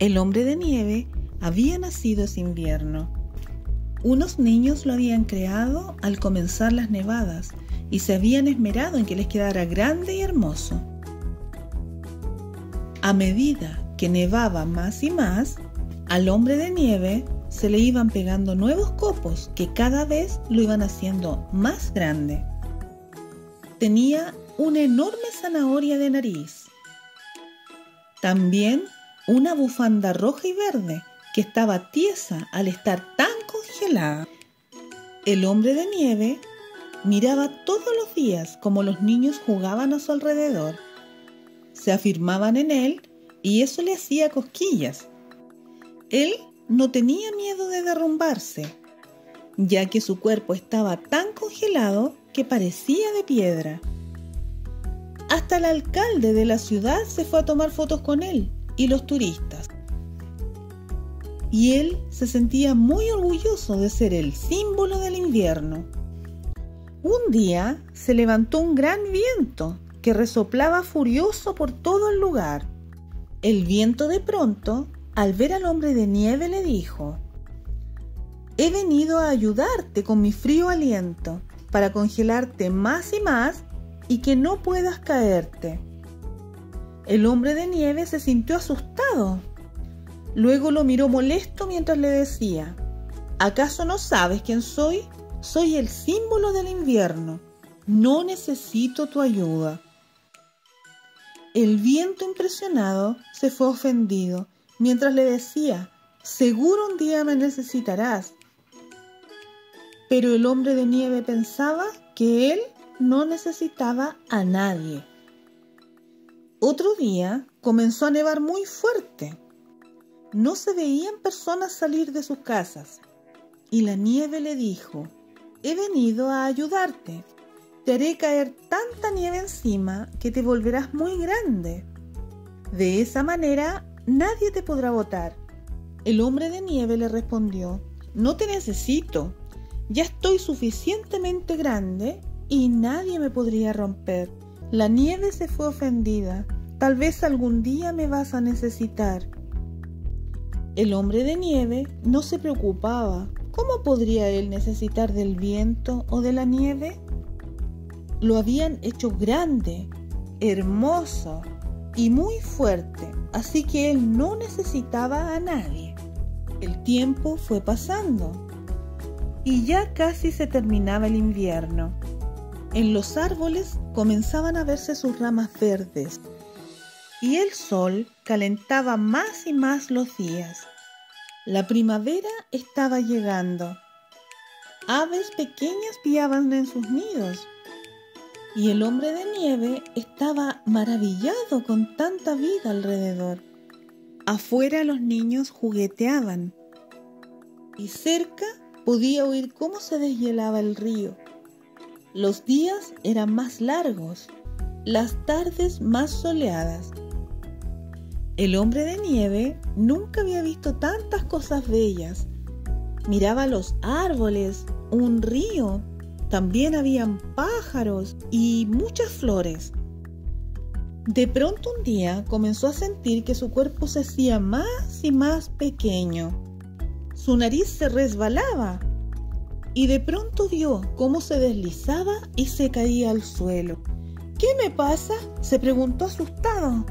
El hombre de nieve había nacido ese invierno. Unos niños lo habían creado al comenzar las nevadas y se habían esmerado en que les quedara grande y hermoso. A medida que nevaba más y más, al hombre de nieve se le iban pegando nuevos copos que cada vez lo iban haciendo más grande. Tenía una enorme zanahoria de nariz. También una bufanda roja y verde que estaba tiesa al estar tan congelada. El hombre de nieve miraba todos los días cómo los niños jugaban a su alrededor. Se afirmaban en él y eso le hacía cosquillas. Él no tenía miedo de derrumbarse, ya que su cuerpo estaba tan congelado que parecía de piedra. Hasta el alcalde de la ciudad se fue a tomar fotos con él y los turistas. Y él se sentía muy orgulloso de ser el símbolo del invierno. Un día se levantó un gran viento que resoplaba furioso por todo el lugar. El viento de pronto, al ver al hombre de nieve, le dijo: «He venido a ayudarte con mi frío aliento para congelarte más y más y que no puedas caerte». El hombre de nieve se sintió asustado. Luego lo miró molesto mientras le decía: «¿Acaso no sabes quién soy? Soy el símbolo del invierno. No necesito tu ayuda». El viento, impresionado, se fue ofendido mientras le decía: «Seguro un día me necesitarás». Pero el hombre de nieve pensaba que él no necesitaba a nadie. Otro día comenzó a nevar muy fuerte. No se veían personas salir de sus casas. Y la nieve le dijo: «He venido a ayudarte. Te haré caer tanta nieve encima que te volverás muy grande. De esa manera nadie te podrá botar». El hombre de nieve le respondió: «No te necesito. Ya estoy suficientemente grande y nadie me podría romper». La nieve se fue ofendida. «Tal vez algún día me vas a necesitar». El hombre de nieve no se preocupaba. ¿Cómo podría él necesitar del viento o de la nieve? Lo habían hecho grande, hermoso y muy fuerte, así que él no necesitaba a nadie. El tiempo fue pasando y ya casi se terminaba el invierno. En los árboles comenzaban a verse sus ramas verdes y el sol calentaba más y más los días. La primavera estaba llegando. Aves pequeñas piaban en sus nidos y el hombre de nieve estaba maravillado con tanta vida alrededor. Afuera los niños jugueteaban y cerca podía oír cómo se deshielaba el río. Los días eran más largos, las tardes más soleadas. El hombre de nieve nunca había visto tantas cosas bellas. Miraba los árboles, un río, también habían pájaros y muchas flores. De pronto un día comenzó a sentir que su cuerpo se hacía más y más pequeño. Su nariz se resbalaba y de pronto vio cómo se deslizaba y se caía al suelo. «¿Qué me pasa?», se preguntó asustado.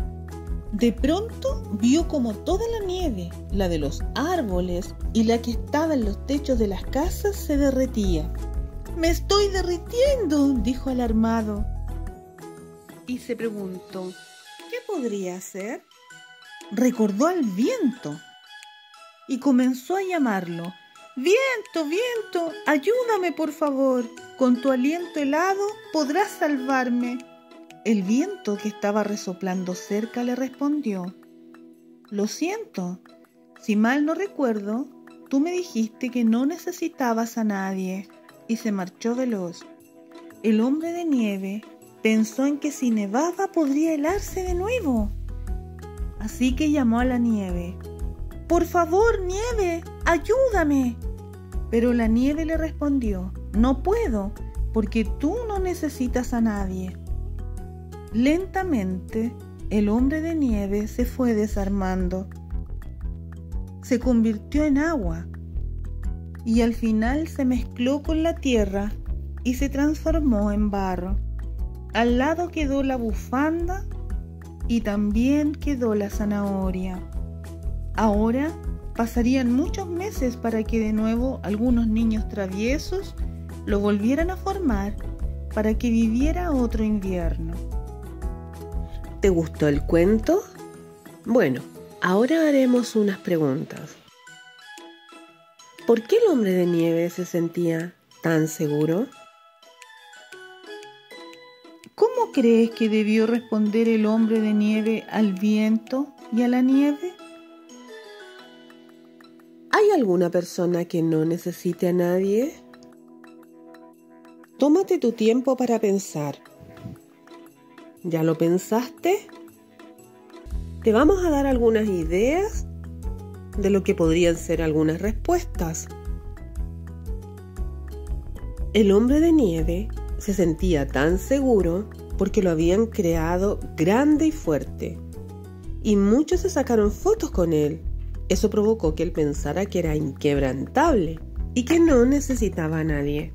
De pronto vio como toda la nieve, la de los árboles y la que estaba en los techos de las casas, se derretía. «Me estoy derritiendo», dijo alarmado. Y se preguntó: ¿qué podría hacer? Recordó al viento y comenzó a llamarlo: «Viento, viento, ayúdame por favor. Con tu aliento helado podrás salvarme». El viento, que estaba resoplando cerca, le respondió: «Lo siento, si mal no recuerdo, tú me dijiste que no necesitabas a nadie», y se marchó veloz. El hombre de nieve pensó en que si nevaba podría helarse de nuevo. Así que llamó a la nieve: «Por favor, nieve, ayúdame». Pero la nieve le respondió: «No puedo, porque tú no necesitas a nadie». Lentamente, el hombre de nieve se fue desarmando. se convirtió en agua y al final se mezcló con la tierra y se transformó en barro. Al lado quedó la bufanda y también quedó la zanahoria. Ahora pasarían muchos meses para que de nuevo algunos niños traviesos lo volvieran a formar para que viviera otro invierno. ¿Te gustó el cuento? Bueno, ahora haremos unas preguntas. ¿Por qué el hombre de nieve se sentía tan seguro? ¿Cómo crees que debió responder el hombre de nieve al viento y a la nieve? ¿Hay alguna persona que no necesite a nadie? Tómate tu tiempo para pensar. ¿Ya lo pensaste? Te vamos a dar algunas ideas de lo que podrían ser algunas respuestas. El hombre de nieve se sentía tan seguro porque lo habían creado grande y fuerte, y muchos se sacaron fotos con él. Eso provocó que él pensara que era inquebrantable y que no necesitaba a nadie.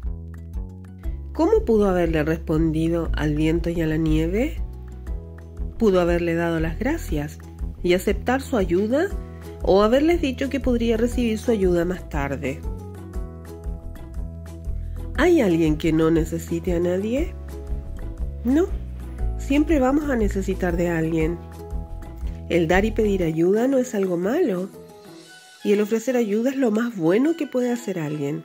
¿Cómo pudo haberle respondido al viento y a la nieve? Pudo haberle dado las gracias y aceptar su ayuda, o haberles dicho que podría recibir su ayuda más tarde. ¿Hay alguien que no necesite a nadie? No, siempre vamos a necesitar de alguien. El dar y pedir ayuda no es algo malo, y el ofrecer ayuda es lo más bueno que puede hacer alguien.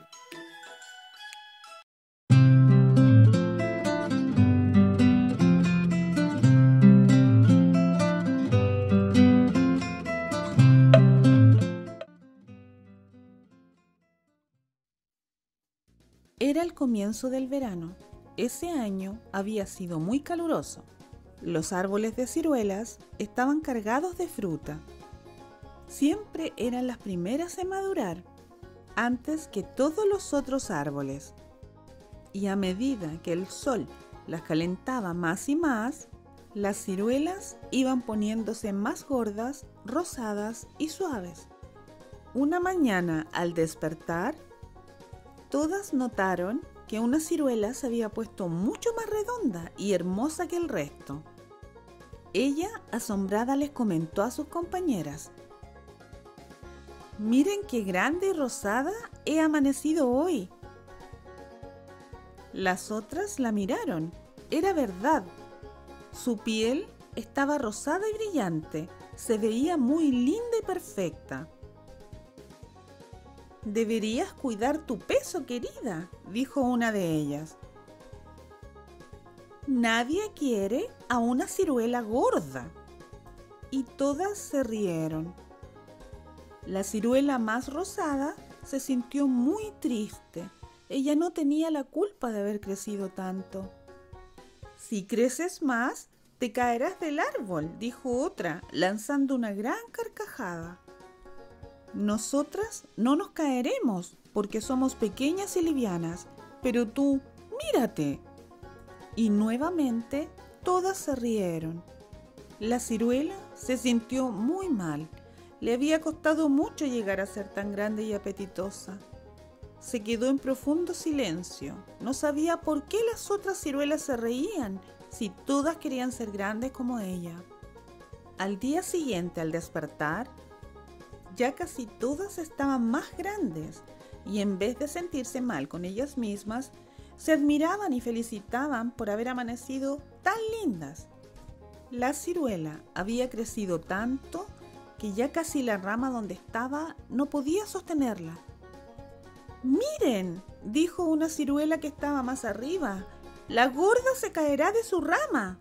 Era el comienzo del verano. Ese año había sido muy caluroso. Los árboles de ciruelas estaban cargados de fruta. Siempre eran las primeras en madurar, antes que todos los otros árboles. Y a medida que el sol las calentaba más y más, las ciruelas iban poniéndose más gordas, rosadas y suaves. Una mañana, al despertar, todas notaron que una ciruela se había puesto mucho más redonda y hermosa que el resto. Ella, asombrada, les comentó a sus compañeras: «Miren qué grande y rosada he amanecido hoy». Las otras la miraron. Era verdad. Su piel estaba rosada y brillante. Se veía muy linda y perfecta. «Deberías cuidar tu peso, querida», dijo una de ellas. «Nadie quiere a una ciruela gorda». Y todas se rieron. La ciruela más rosada se sintió muy triste. Ella no tenía la culpa de haber crecido tanto. «Si creces más, te caerás del árbol», dijo otra, lanzando una gran carcajada. «Nosotras no nos caeremos porque somos pequeñas y livianas, pero tú, mírate». Y nuevamente todas se rieron. La ciruela se sintió muy mal. Le había costado mucho llegar a ser tan grande y apetitosa. Se quedó en profundo silencio. No sabía por qué las otras ciruelas se reían si todas querían ser grandes como ella. Al día siguiente, al despertar, ya casi todas estaban más grandes y en vez de sentirse mal con ellas mismas, se admiraban y felicitaban por haber amanecido tan lindas. La ciruela había crecido tanto que ya casi la rama donde estaba no podía sostenerla. «Miren», dijo una ciruela que estaba más arriba, «la gorda se caerá de su rama».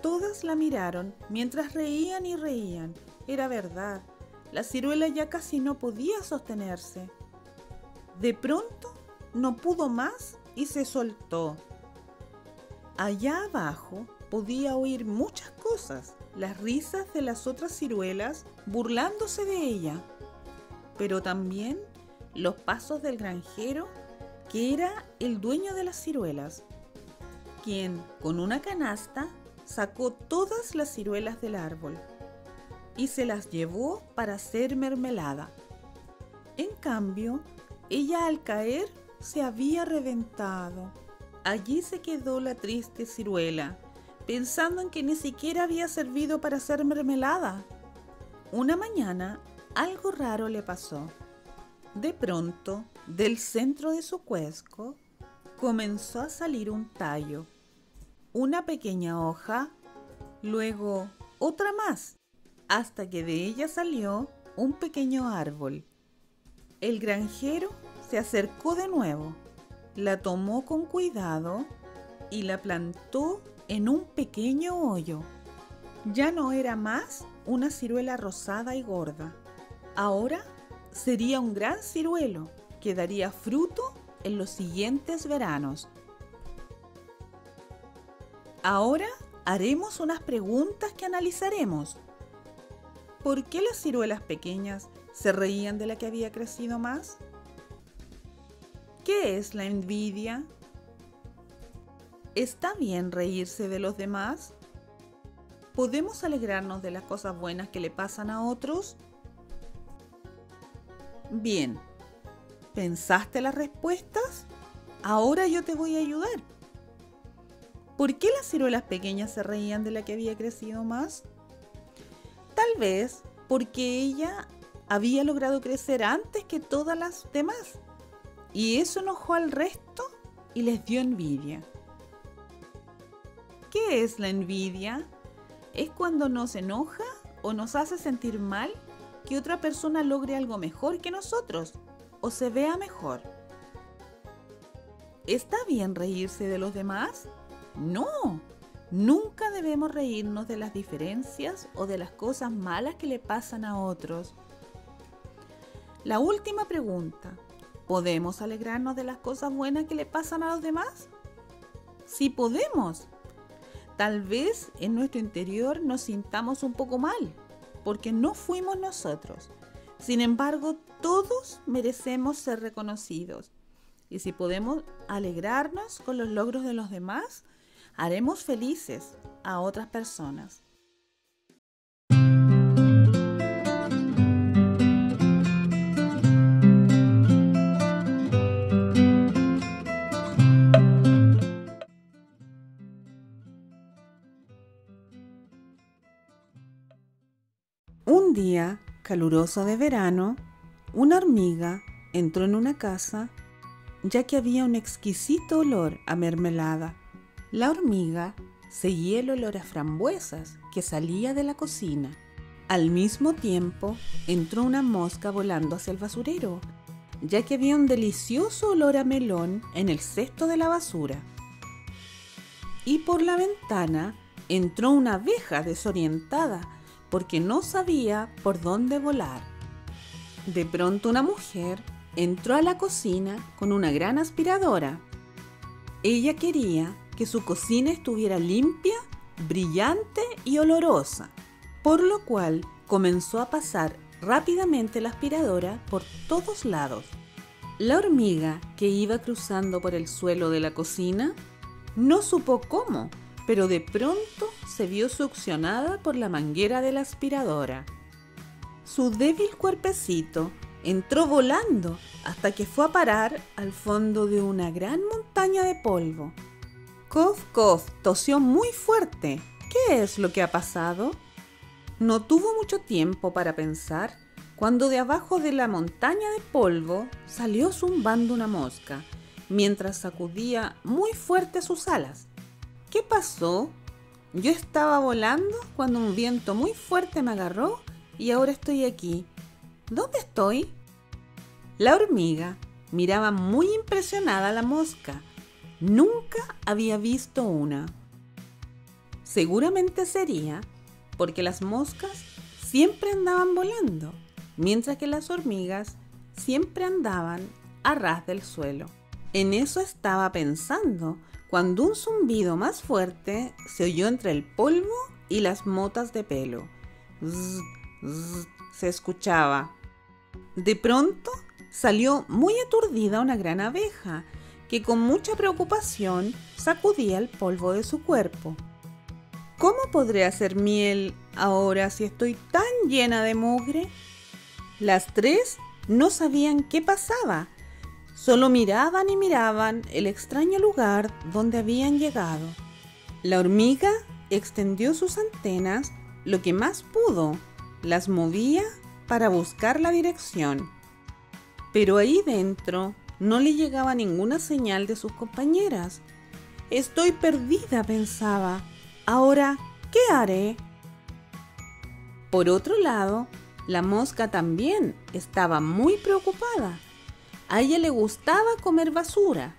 Todas la miraron mientras reían y reían. Era verdad. La ciruela ya casi no podía sostenerse. De pronto no pudo más y se soltó. Allá abajo podía oír muchas cosas, las risas de las otras ciruelas burlándose de ella, pero también los pasos del granjero, que era el dueño de las ciruelas, quien con una canasta sacó todas las ciruelas del árbol. y se las llevó para hacer mermelada. En cambio, ella al caer se había reventado. Allí se quedó la triste ciruela, pensando en que ni siquiera había servido para hacer mermelada. Una mañana, algo raro le pasó. De pronto, del centro de su cuesco, comenzó a salir un tallo, una pequeña hoja, luego otra más, hasta que de ella salió un pequeño árbol. El granjero se acercó de nuevo, la tomó con cuidado y la plantó en un pequeño hoyo. Ya no era más una ciruela rosada y gorda. Ahora sería un gran ciruelo que daría fruto en los siguientes veranos. Ahora haremos unas preguntas que analizaremos. ¿Por qué las ciruelas pequeñas se reían de la que había crecido más? ¿Qué es la envidia? ¿Está bien reírse de los demás? ¿Podemos alegrarnos de las cosas buenas que le pasan a otros? Bien, ¿pensaste las respuestas? Ahora yo te voy a ayudar. ¿Por qué las ciruelas pequeñas se reían de la que había crecido más? Tal vez porque ella había logrado crecer antes que todas las demás, y eso enojó al resto y les dio envidia. ¿Qué es la envidia? Es cuando nos enoja o nos hace sentir mal que otra persona logre algo mejor que nosotros o se vea mejor. ¿Está bien reírse de los demás? No, nunca debemos reírnos de las diferencias o de las cosas malas que le pasan a otros. La última pregunta: ¿podemos alegrarnos de las cosas buenas que le pasan a los demás? Sí podemos. Tal vez en nuestro interior nos sintamos un poco mal, porque no fuimos nosotros. Sin embargo, todos merecemos ser reconocidos. Y si podemos alegrarnos con los logros de los demás, haremos felices a otras personas. Un día caluroso de verano, una hormiga entró en una casa ya que había un exquisito olor a mermelada. La hormiga seguía el olor a frambuesas que salía de la cocina. Al mismo tiempo entró una mosca volando hacia el basurero, ya que había un delicioso olor a melón en el cesto de la basura. Y por la ventana entró una abeja desorientada porque no sabía por dónde volar. De pronto una mujer entró a la cocina con una gran aspiradora. Ella quería que su cocina estuviera limpia, brillante y olorosa, por lo cual comenzó a pasar rápidamente la aspiradora por todos lados. La hormiga, que iba cruzando por el suelo de la cocina, no supo cómo, pero de pronto se vio succionada por la manguera de la aspiradora. Su débil cuerpecito entró volando hasta que fue a parar al fondo de una gran montaña de polvo. Cof, cof, tosió muy fuerte. ¿Qué es lo que ha pasado? No tuvo mucho tiempo para pensar cuando de abajo de la montaña de polvo salió zumbando una mosca, mientras sacudía muy fuerte sus alas. ¿Qué pasó? Yo estaba volando cuando un viento muy fuerte me agarró y ahora estoy aquí. ¿Dónde estoy? La hormiga miraba muy impresionada a la mosca. Nunca había visto una. Seguramente sería porque las moscas siempre andaban volando, mientras que las hormigas siempre andaban a ras del suelo. En eso estaba pensando cuando un zumbido más fuerte se oyó entre el polvo y las motas de pelo. Zzz, zzz, se escuchaba. De pronto salió muy aturdida una gran abeja que con mucha preocupación sacudía el polvo de su cuerpo. ¿Cómo podré hacer miel ahora si estoy tan llena de mugre? Las tres no sabían qué pasaba, solo miraban y miraban el extraño lugar donde habían llegado. La hormiga extendió sus antenas lo que más pudo, las movía para buscar la dirección. Pero ahí dentro no le llegaba ninguna señal de sus compañeras. Estoy perdida, pensaba. Ahora, ¿qué haré? Por otro lado, la mosca también estaba muy preocupada. A ella le gustaba comer basura,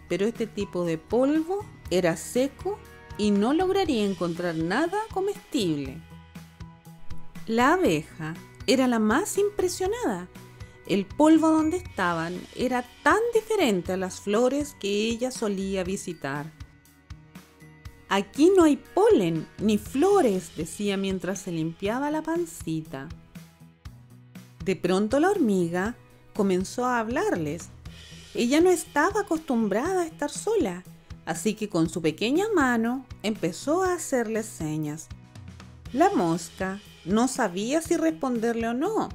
pero este tipo de polvo era seco y no lograría encontrar nada comestible. La abeja era la más impresionada. El polvo donde estaban era tan diferente a las flores que ella solía visitar. Aquí no hay polen ni flores, decía mientras se limpiaba la pancita. De pronto la hormiga comenzó a hablarles. Ella no estaba acostumbrada a estar sola, así que con su pequeña mano empezó a hacerles señas. La mosca no sabía si responderle o no.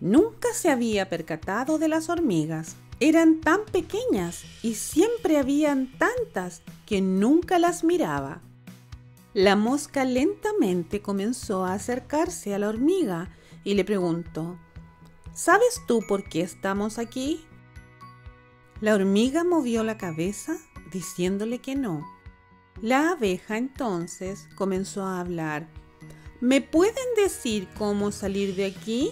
Nunca se había percatado de las hormigas. Eran tan pequeñas y siempre habían tantas que nunca las miraba. La mosca lentamente comenzó a acercarse a la hormiga y le preguntó: ¿Sabes tú por qué estamos aquí? La hormiga movió la cabeza diciéndole que no. La abeja entonces comenzó a hablar. ¿Me pueden decir cómo salir de aquí?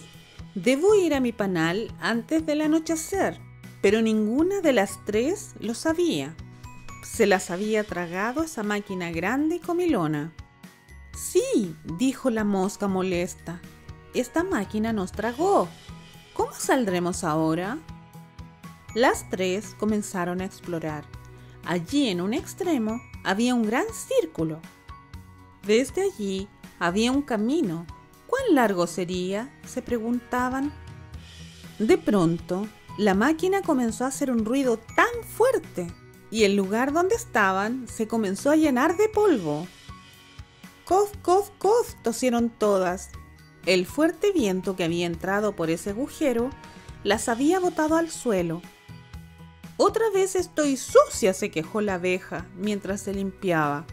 Debo ir a mi panal antes del anochecer. Pero ninguna de las tres lo sabía. Se las había tragado esa máquina grande y comilona. Sí, dijo la mosca molesta. Esta máquina nos tragó. ¿Cómo saldremos ahora? Las tres comenzaron a explorar. Allí en un extremo había un gran círculo. Desde allí había un camino. ¿Cuán largo sería?, se preguntaban. De pronto, la máquina comenzó a hacer un ruido tan fuerte y el lugar donde estaban se comenzó a llenar de polvo. ¡Cof, cof, cof!, tosieron todas. El fuerte viento que había entrado por ese agujero las había botado al suelo. «Otra vez estoy sucia», se quejó la abeja mientras se limpiaba.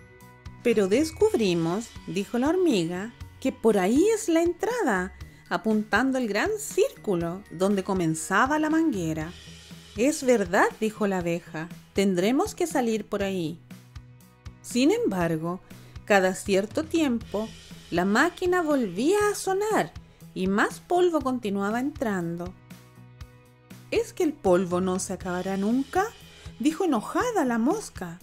«Pero descubrimos», dijo la hormiga, «que por ahí es la entrada», apuntando el gran círculo donde comenzaba la manguera. «Es verdad», dijo la abeja, «tendremos que salir por ahí». Sin embargo, cada cierto tiempo, la máquina volvía a sonar y más polvo continuaba entrando. «¿Es que el polvo no se acabará nunca?», dijo enojada la mosca.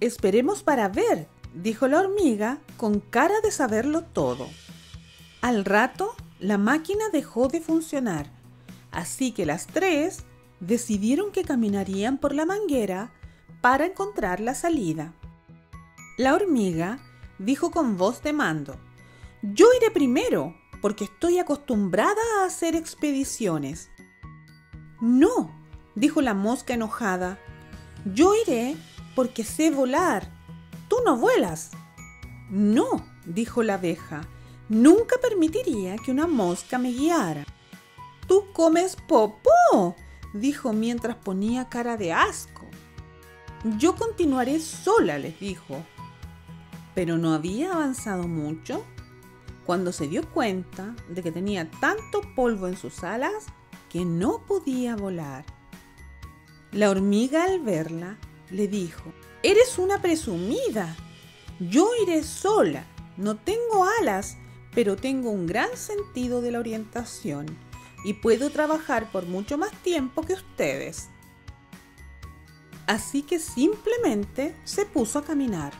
«Esperemos para ver», dijo la hormiga con cara de saberlo todo. Al rato, la máquina dejó de funcionar, así que las tres decidieron que caminarían por la manguera para encontrar la salida. La hormiga dijo con voz de mando: «Yo iré primero, porque estoy acostumbrada a hacer expediciones». «No», dijo la mosca enojada, «yo iré porque sé volar. Tú no vuelas». «No», dijo la abeja, «nunca permitiría que una mosca me guiara». «Tú comes popó», dijo mientras ponía cara de asco. «Yo continuaré sola», les dijo. Pero no había avanzado mucho cuando se dio cuenta de que tenía tanto polvo en sus alas que no podía volar. La hormiga, al verla, le dijo: «Eres una presumida. Yo iré sola. No tengo alas, pero tengo un gran sentido de la orientación y puedo trabajar por mucho más tiempo que ustedes». Así que simplemente se puso a caminar.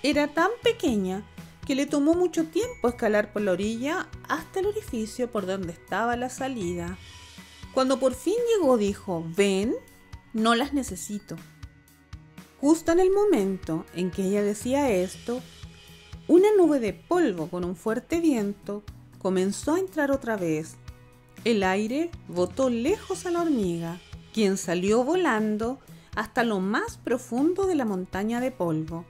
Era tan pequeña que le tomó mucho tiempo escalar por la orilla hasta el orificio por donde estaba la salida. Cuando por fin llegó, dijo: «¿Ven? No las necesito». Justo en el momento en que ella decía esto, una nube de polvo con un fuerte viento comenzó a entrar otra vez. El aire botó lejos a la hormiga, quien salió volando hasta lo más profundo de la montaña de polvo.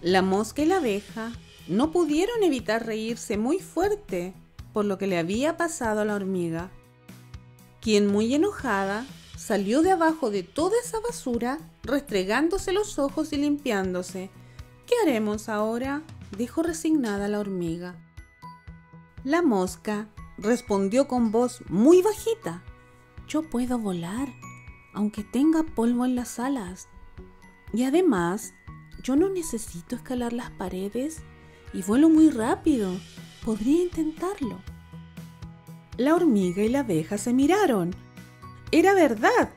La mosca y la abeja no pudieron evitar reírse muy fuerte por lo que le había pasado a la hormiga, quien muy enojada salió de abajo de toda esa basura, restregándose los ojos y limpiándose. «¿Qué haremos ahora?», dijo resignada la hormiga. La mosca respondió con voz muy bajita: «Yo puedo volar, aunque tenga polvo en las alas. Y además, yo no necesito escalar las paredes y vuelo muy rápido. Podría intentarlo». La hormiga y la abeja se miraron. Era verdad.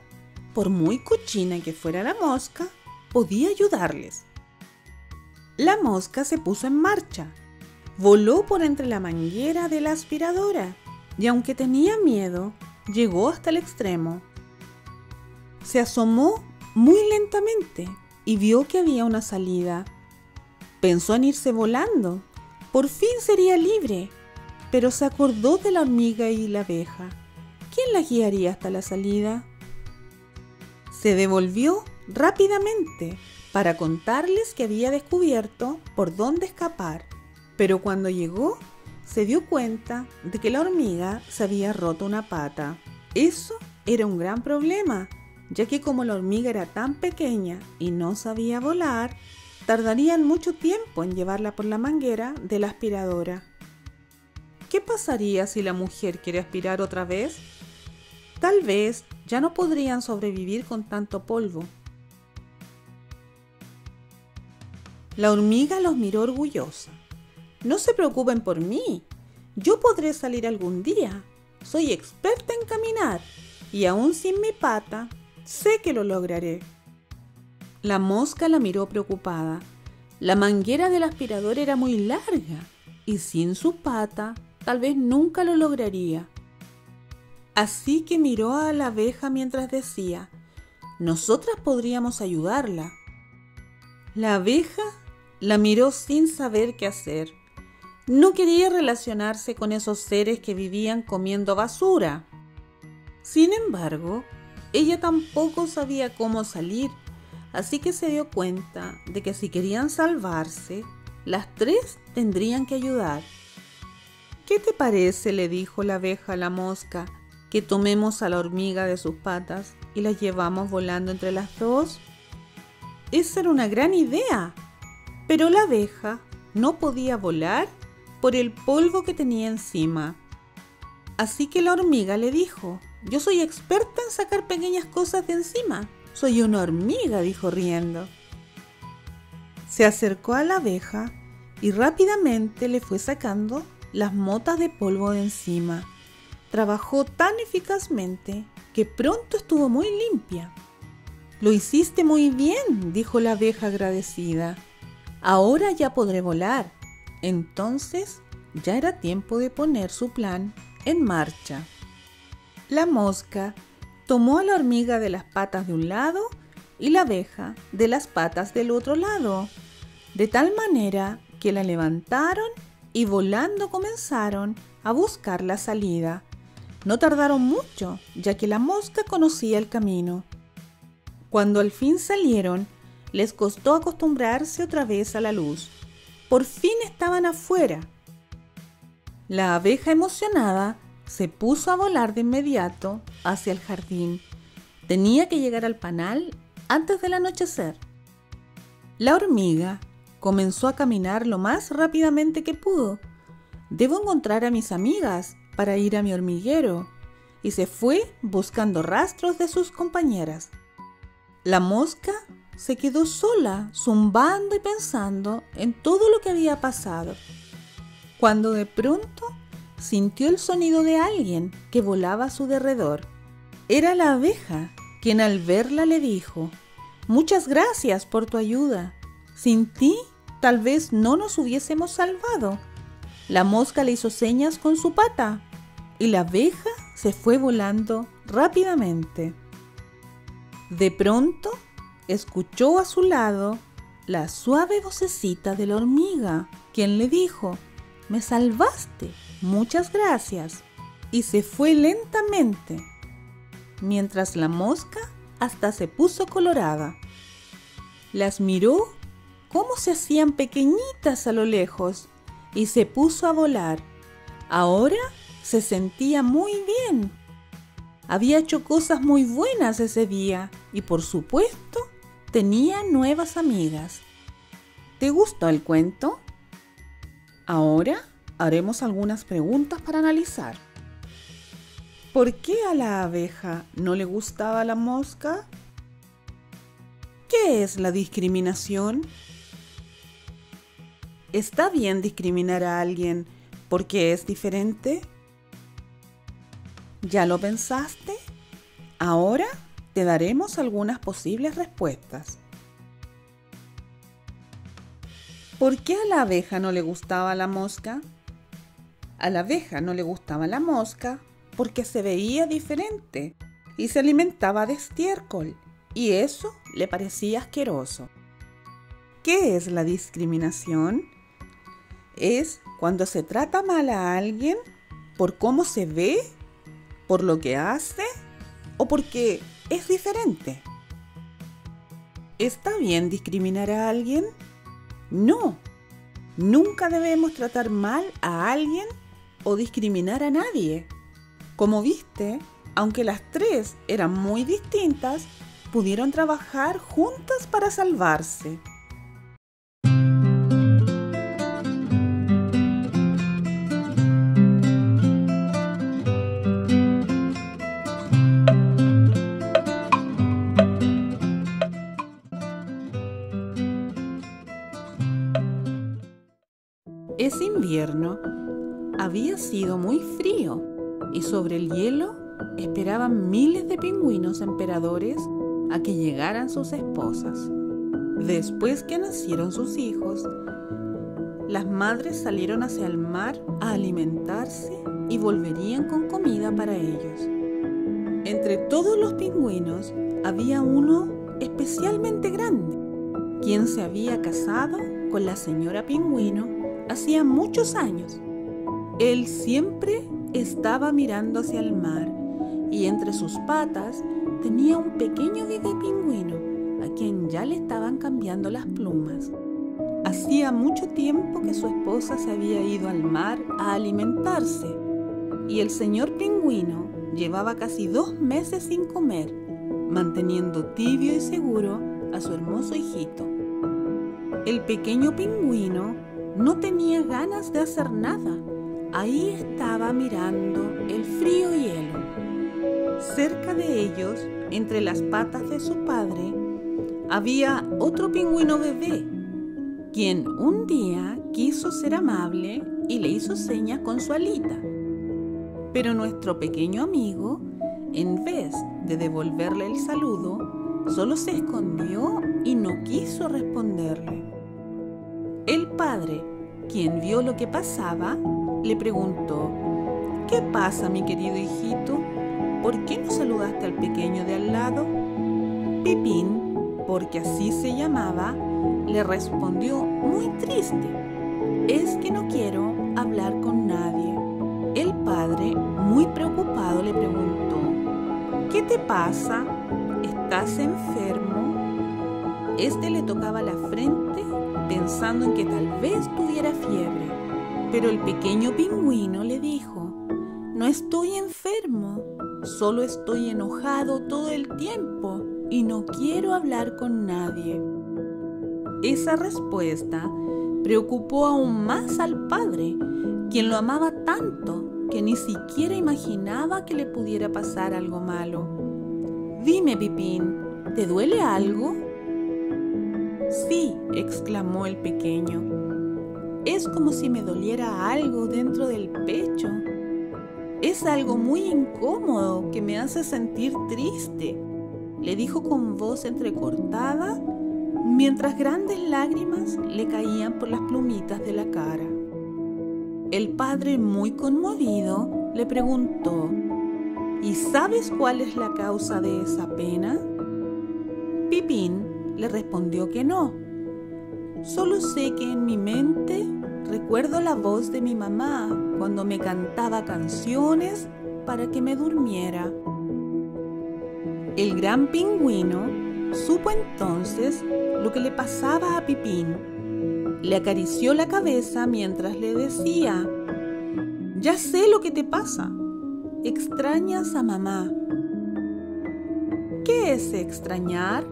Por muy cochina que fuera la mosca, podía ayudarles. La mosca se puso en marcha. Voló por entre la manguera de la aspiradora y, aunque tenía miedo, llegó hasta el extremo. Se asomó muy lentamente y vio que había una salida. Pensó en irse volando. Por fin sería libre, pero se acordó de la hormiga y la abeja. ¿Quién la guiaría hasta la salida? Se devolvió rápidamente para contarles que había descubierto por dónde escapar, pero cuando llegó se dio cuenta de que la hormiga se había roto una pata. Eso era un gran problema, ya que como la hormiga era tan pequeña y no sabía volar, tardarían mucho tiempo en llevarla por la manguera de la aspiradora. ¿Qué pasaría si la mujer quiere aspirar otra vez? Tal vez ya no podrían sobrevivir con tanto polvo. La hormiga los miró orgullosa. «No se preocupen por mí. Yo podré salir algún día. Soy experta en caminar y aún sin mi pata, sé que lo lograré». La mosca la miró preocupada. La manguera del aspirador era muy larga y sin su pata tal vez nunca lo lograría. Así que miró a la abeja mientras decía: «Nosotras podríamos ayudarla». La abeja la miró sin saber qué hacer. No quería relacionarse con esos seres que vivían comiendo basura. Sin embargo, ella tampoco sabía cómo salir, así que se dio cuenta de que si querían salvarse, las tres tendrían que ayudar. «¿Qué te parece?», le dijo la abeja a la mosca, «que tomemos a la hormiga de sus patas y la llevamos volando entre las dos?» Esa era una gran idea, pero la abeja no podía volar por el polvo que tenía encima. Así que la hormiga le dijo: «Yo soy experta en sacar pequeñas cosas de encima. Soy una hormiga», dijo riendo. Se acercó a la abeja y rápidamente le fue sacando las motas de polvo de encima. Trabajó tan eficazmente que pronto estuvo muy limpia. «Lo hiciste muy bien», dijo la abeja agradecida. «Ahora ya podré volar». Entonces ya era tiempo de poner su plan en marcha. La mosca tomó a la hormiga de las patas de un lado y la abeja de las patas del otro lado, de tal manera que la levantaron y volando comenzaron a buscar la salida. No tardaron mucho, ya que la mosca conocía el camino. Cuando al fin salieron, les costó acostumbrarse otra vez a la luz. Por fin estaban afuera. La abeja, emocionada, se puso a volar de inmediato hacia el jardín. Tenía que llegar al panal antes del anochecer. La hormiga comenzó a caminar lo más rápidamente que pudo. «Debo encontrar a mis amigas para ir a mi hormiguero», y se fue buscando rastros de sus compañeras. La mosca se quedó sola, zumbando y pensando en todo lo que había pasado, cuando de pronto sintió el sonido de alguien que volaba a su derredor. Era la abeja, quien al verla le dijo: «Muchas gracias por tu ayuda. Sin ti, tal vez no nos hubiésemos salvado». La mosca le hizo señas con su pata y la abeja se fue volando rápidamente. De pronto, escuchó a su lado la suave vocecita de la hormiga, quien le dijo: «Me salvaste, muchas gracias», y se fue lentamente, mientras la mosca hasta se puso colorada. Las miró cómo se hacían pequeñitas a lo lejos y se puso a volar. Ahora se sentía muy bien. Había hecho cosas muy buenas ese día y, por supuesto, tenía nuevas amigas. ¿Te gustó el cuento? Ahora haremos algunas preguntas para analizar. ¿Por qué a la abeja no le gustaba la mosca? ¿Qué es la discriminación? ¿Está bien discriminar a alguien porque es diferente? ¿Ya lo pensaste? Ahora te daremos algunas posibles respuestas. ¿Por qué a la abeja no le gustaba la mosca? A la abeja no le gustaba la mosca porque se veía diferente y se alimentaba de estiércol, y eso le parecía asqueroso. ¿Qué es la discriminación? Es cuando se trata mal a alguien por cómo se ve, por lo que hace o porque es diferente. ¿Está bien discriminar a alguien? No, nunca debemos tratar mal a alguien o discriminar a nadie. Como viste, aunque las tres eran muy distintas, pudieron trabajar juntas para salvarse. Ese invierno había sido muy frío y sobre el hielo esperaban miles de pingüinos emperadores a que llegaran sus esposas. Después que nacieron sus hijos, las madres salieron hacia el mar a alimentarse y volverían con comida para ellos. Entre todos los pingüinos había uno especialmente grande, quien se había casado con la señora pingüino hacía muchos años. Él siempre estaba mirando hacia el mar y entre sus patas tenía un pequeño bebé pingüino a quien ya le estaban cambiando las plumas. Hacía mucho tiempo que su esposa se había ido al mar a alimentarse y el señor pingüino llevaba casi 2 meses sin comer, manteniendo tibio y seguro a su hermoso hijito. El pequeño pingüino no tenía ganas de hacer nada. Ahí estaba mirando el frío hielo. Cerca de ellos, entre las patas de su padre, había otro pingüino bebé, quien un día quiso ser amable y le hizo señas con su alita. Pero nuestro pequeño amigo, en vez de devolverle el saludo, solo se escondió y no quiso responderle. El padre, quien vio lo que pasaba, le preguntó: ¿Qué pasa, mi querido hijito? ¿Por qué no saludaste al pequeño de al lado? Pipín, porque así se llamaba, le respondió muy triste: es que no quiero hablar con nadie. El padre, muy preocupado, le preguntó: ¿qué te pasa? ¿Estás enfermo? Este le tocaba la frente pensando en que tal vez tuviera fiebre, pero el pequeño pingüino le dijo: no estoy enfermo, solo estoy enojado todo el tiempo y no quiero hablar con nadie. Esa respuesta preocupó aún más al padre, quien lo amaba tanto que ni siquiera imaginaba que le pudiera pasar algo malo. Dime, Pipín, ¿te duele algo? Sí, exclamó el pequeño. Es como si me doliera algo dentro del pecho. Es algo muy incómodo que me hace sentir triste, le dijo con voz entrecortada, mientras grandes lágrimas le caían por las plumitas de la cara. El padre, muy conmovido, le preguntó: ¿y sabes cuál es la causa de esa pena? Pipín le respondió que no. Solo sé que en mi mente recuerdo la voz de mi mamá cuando me cantaba canciones para que me durmiera. El gran pingüino supo entonces lo que le pasaba a Pipín. Le acarició la cabeza mientras le decía: «Ya sé lo que te pasa. Extrañas a mamá». ¿Qué es extrañar?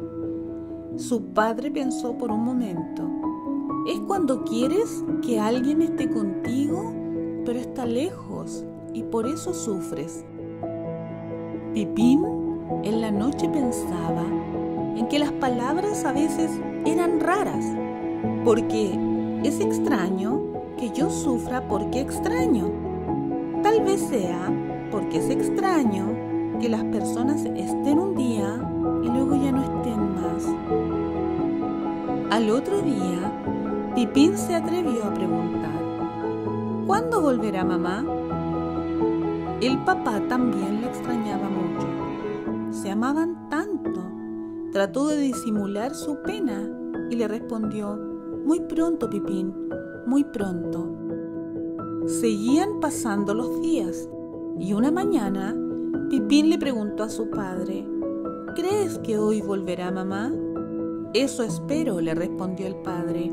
Su padre pensó por un momento. Es cuando quieres que alguien esté contigo, pero está lejos y por eso sufres. Pipín en la noche pensaba en que las palabras a veces eran raras, porque es extraño que yo sufra porque extraño. Tal vez sea porque es extraño que las personas estén un día y luego ya no estén más. Al otro día, Pipín se atrevió a preguntar: ¿cuándo volverá mamá? El papá también la extrañaba mucho. Se amaban tanto. Trató de disimular su pena y le respondió: muy pronto, Pipín, muy pronto. Seguían pasando los días y una mañana Pipín le preguntó a su padre: ¿crees que hoy volverá mamá? Eso espero, le respondió el padre,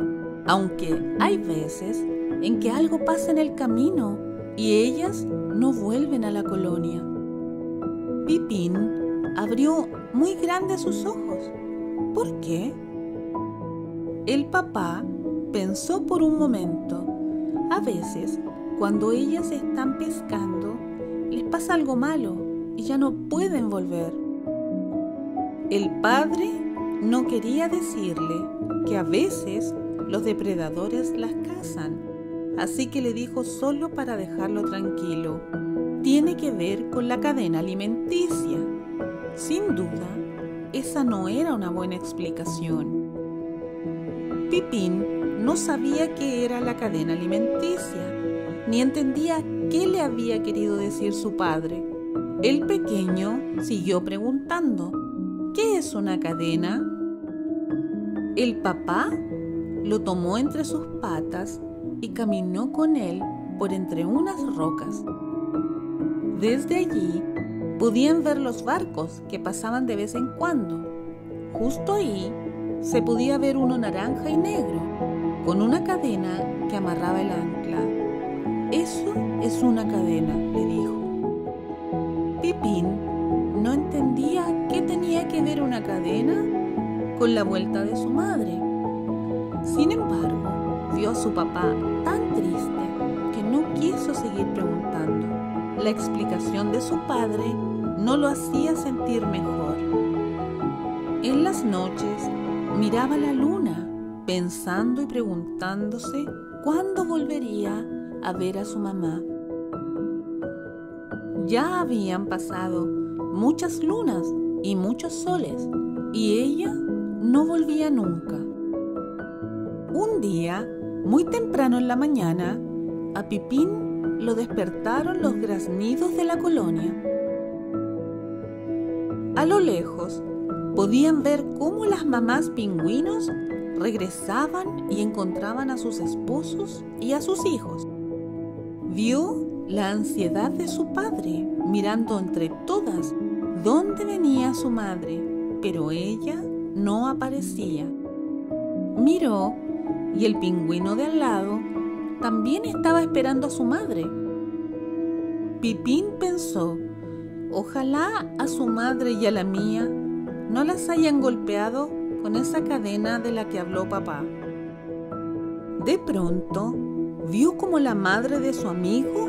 aunque hay veces en que algo pasa en el camino y ellas no vuelven a la colonia. Pipín abrió muy grandes sus ojos. ¿Por qué? El papá pensó por un momento. A veces, cuando ellas están pescando, les pasa algo malo y ya no pueden volver. El padre no quería decirle que a veces los depredadores las cazan, así que le dijo solo para dejarlo tranquilo: tiene que ver con la cadena alimenticia. Sin duda, esa no era una buena explicación. Pipín no sabía qué era la cadena alimenticia, ni entendía qué le había querido decir su padre. El pequeño siguió preguntando: ¿qué es una cadena? El papá lo tomó entre sus patas y caminó con él por entre unas rocas. Desde allí podían ver los barcos que pasaban de vez en cuando. Justo ahí se podía ver uno naranja y negro, con una cadena que amarraba el ancla. Eso es una cadena, le dijo. Pipín no entendía qué tenía que ver una cadena con la vuelta de su madre. Sin embargo, vio a su papá tan triste que no quiso seguir preguntando. La explicación de su padre no lo hacía sentir mejor. En las noches miraba la luna, pensando y preguntándose cuándo volvería a ver a su mamá. Ya habían pasado muchas lunas y muchos soles, y ella no volvía nunca. Un día, muy temprano en la mañana, a Pipín lo despertaron los graznidos de la colonia. A lo lejos, podían ver cómo las mamás pingüinos regresaban y encontraban a sus esposos y a sus hijos. Vio la ansiedad de su padre, mirando entre todas dónde venía su madre, pero ella no aparecía. Miró y el pingüino de al lado también estaba esperando a su madre. Pipín pensó: ojalá a su madre y a la mía no las hayan golpeado con esa cadena de la que habló papá. De pronto, vio como la madre de su amigo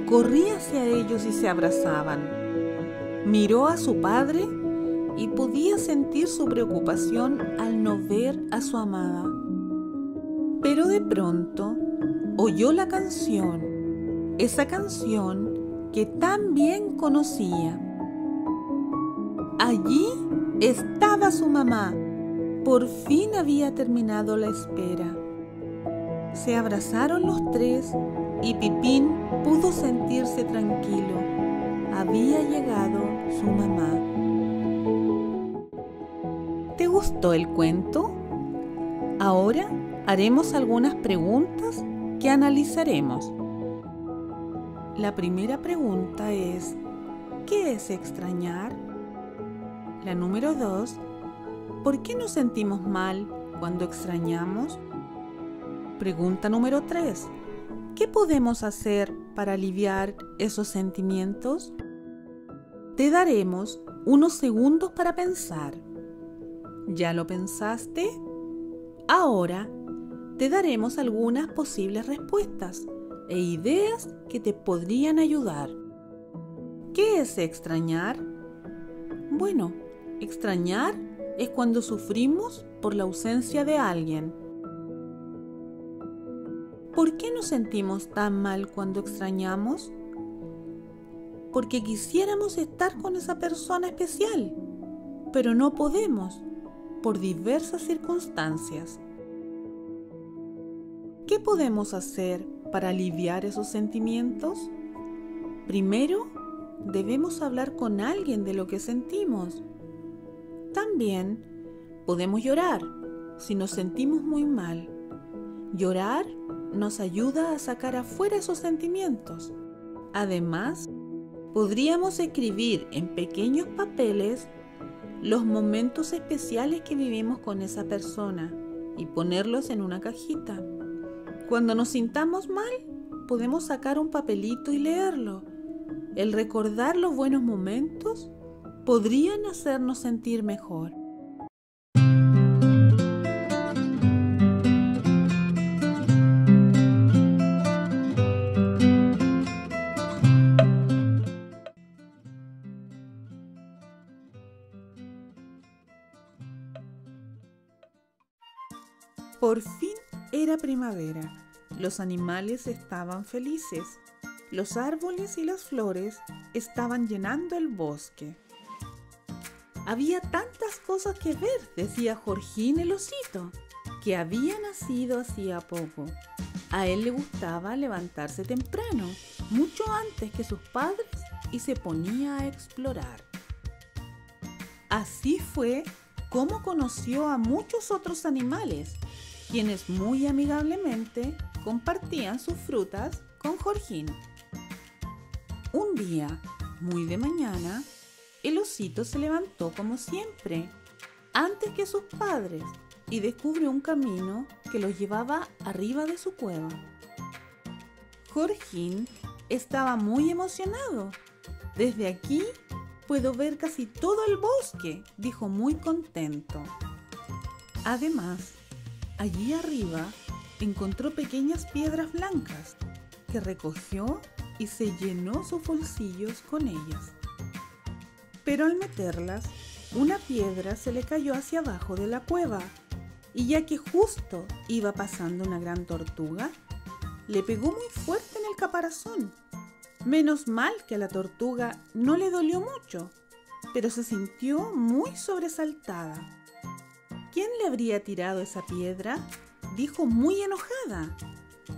corría hacia ellos y se abrazaban. Miró a su padre y podía sentir su preocupación al no ver a su amada. Pero de pronto oyó la canción, esa canción que tan bien conocía. Allí estaba su mamá. Por fin había terminado la espera. Se abrazaron los tres y Pipín pudo sentirse tranquilo. Había llegado su mamá. ¿Te gustó el cuento? Ahora haremos algunas preguntas que analizaremos. La primera pregunta es: ¿qué es extrañar? La número 2: ¿por qué nos sentimos mal cuando extrañamos? Pregunta número 3. ¿Qué podemos hacer para aliviar esos sentimientos? Te daremos unos segundos para pensar. ¿Ya lo pensaste? Ahora te daremos algunas posibles respuestas e ideas que te podrían ayudar. ¿Qué es extrañar? Bueno, extrañar es cuando sufrimos por la ausencia de alguien. ¿Por qué nos sentimos tan mal cuando extrañamos? Porque quisiéramos estar con esa persona especial, pero no podemos por diversas circunstancias. ¿Qué podemos hacer para aliviar esos sentimientos? Primero, debemos hablar con alguien de lo que sentimos. También podemos llorar si nos sentimos muy mal. Llorar nos ayuda a sacar afuera esos sentimientos. Además, podríamos escribir en pequeños papeles los momentos especiales que vivimos con esa persona y ponerlos en una cajita. Cuando nos sintamos mal, podemos sacar un papelito y leerlo. El recordar los buenos momentos podrían hacernos sentir mejor. Por fin era primavera. Los animales estaban felices. Los árboles y las flores estaban llenando el bosque. Había tantas cosas que ver, decía Jorgín el osito, que había nacido hacía poco. A él le gustaba levantarse temprano, mucho antes que sus padres, y se ponía a explorar. Así fue como conoció a muchos otros animales, quienes muy amigablemente compartían sus frutas con Jorgín. Un día, muy de mañana, el osito se levantó como siempre, antes que sus padres, y descubrió un camino que los llevaba arriba de su cueva. Jorgín estaba muy emocionado. Desde aquí puedo ver casi todo el bosque, dijo muy contento. Además, allí arriba encontró pequeñas piedras blancas que recogió y se llenó sus bolsillos con ellas. Pero al meterlas, una piedra se le cayó hacia abajo de la cueva, y ya que justo iba pasando una gran tortuga, le pegó muy fuerte en el caparazón. Menos mal que a la tortuga no le dolió mucho, pero se sintió muy sobresaltada. ¿Quién le habría tirado esa piedra?, dijo muy enojada.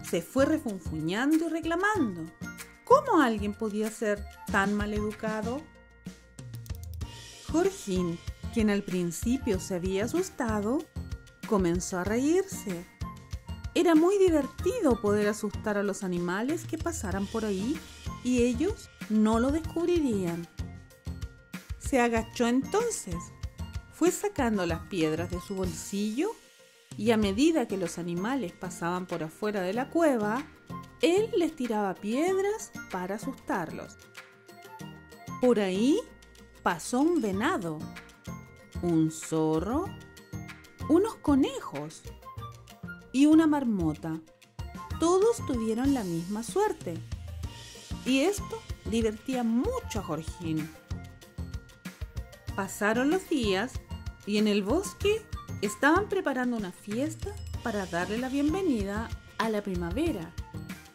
Se fue refunfuñando y reclamando. ¿Cómo alguien podía ser tan maleducado? Jorgín, quien al principio se había asustado, comenzó a reírse. Era muy divertido poder asustar a los animales que pasaran por ahí y ellos no lo descubrirían. Se agachó entonces, fue sacando las piedras de su bolsillo y a medida que los animales pasaban por afuera de la cueva, él les tiraba piedras para asustarlos. Por ahí pasó un venado, un zorro, unos conejos y una marmota. Todos tuvieron la misma suerte. Y esto divertía mucho a Jorgín. Pasaron los días y en el bosque estaban preparando una fiesta para darle la bienvenida a la primavera.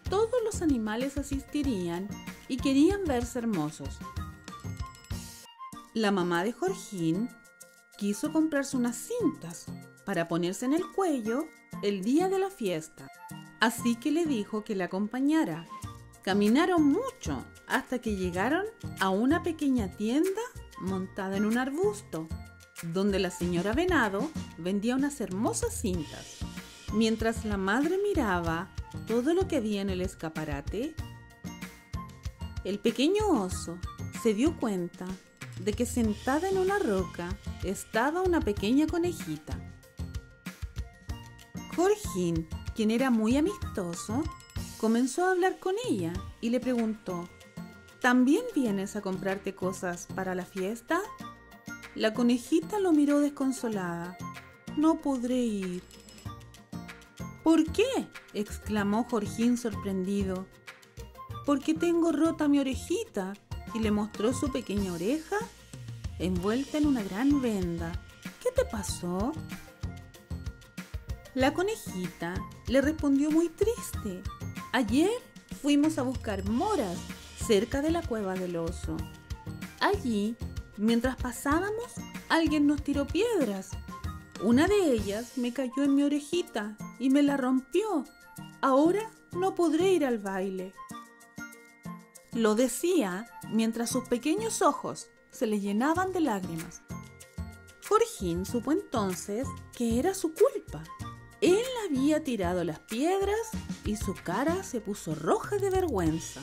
Todos los animales asistirían y querían verse hermosos. La mamá de Jorgín quiso comprarse unas cintas para ponerse en el cuello el día de la fiesta, así que le dijo que la acompañara. Caminaron mucho hasta que llegaron a una pequeña tienda montada en un arbusto, donde la señora Venado vendía unas hermosas cintas. Mientras la madre miraba todo lo que había en el escaparate, el pequeño oso se dio cuenta de que sentada en una roca estaba una pequeña conejita. Jorgín, quien era muy amistoso, comenzó a hablar con ella y le preguntó: ¿también vienes a comprarte cosas para la fiesta? La conejita lo miró desconsolada. No podré ir. ¿Por qué?, exclamó Jorgín sorprendido. Porque tengo rota mi orejita, y le mostró su pequeña oreja envuelta en una gran venda. ¿Qué te pasó? La conejita le respondió muy triste. Ayer fuimos a buscar moras cerca de la cueva del oso. Allí, mientras pasábamos, alguien nos tiró piedras. Una de ellas me cayó en mi orejita y me la rompió. Ahora no podré ir al baile. Lo decía mientras sus pequeños ojos se le llenaban de lágrimas. Jorgín supo entonces que era su culpa. Él había tirado las piedras y su cara se puso roja de vergüenza.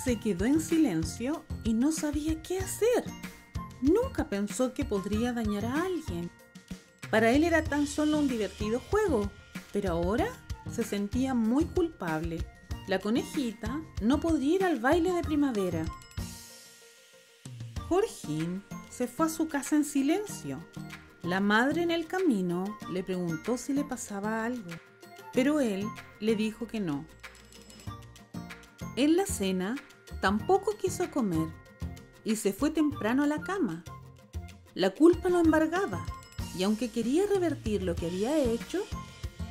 Se quedó en silencio y no sabía qué hacer. Nunca pensó que podría dañar a alguien. Para él era tan solo un divertido juego, pero ahora se sentía muy culpable. La conejita no podría ir al baile de primavera. Jorgín se fue a su casa en silencio. La madre en el camino le preguntó si le pasaba algo, pero él le dijo que no. En la cena tampoco quiso comer y se fue temprano a la cama. La culpa lo embargaba y aunque quería revertir lo que había hecho,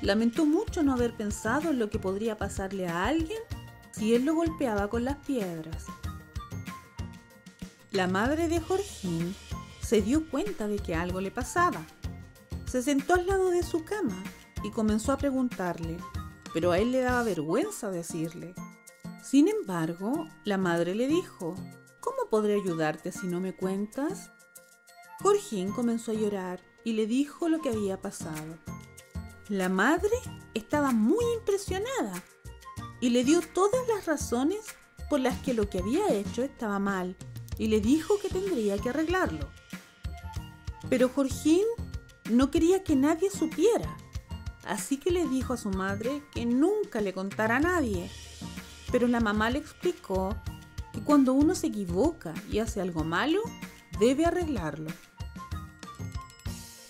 lamentó mucho no haber pensado en lo que podría pasarle a alguien si él lo golpeaba con las piedras. La madre de Jorgín se dio cuenta de que algo le pasaba. Se sentó al lado de su cama y comenzó a preguntarle, pero a él le daba vergüenza decirle. Sin embargo, la madre le dijo: ¿cómo podré ayudarte si no me cuentas? Jorgín comenzó a llorar y le dijo lo que había pasado. La madre estaba muy impresionada y le dio todas las razones por las que lo que había hecho estaba mal y le dijo que tendría que arreglarlo. Pero Jorgín no quería que nadie supiera, así que le dijo a su madre que nunca le contara a nadie. Pero la mamá le explicó que cuando uno se equivoca y hace algo malo, debe arreglarlo.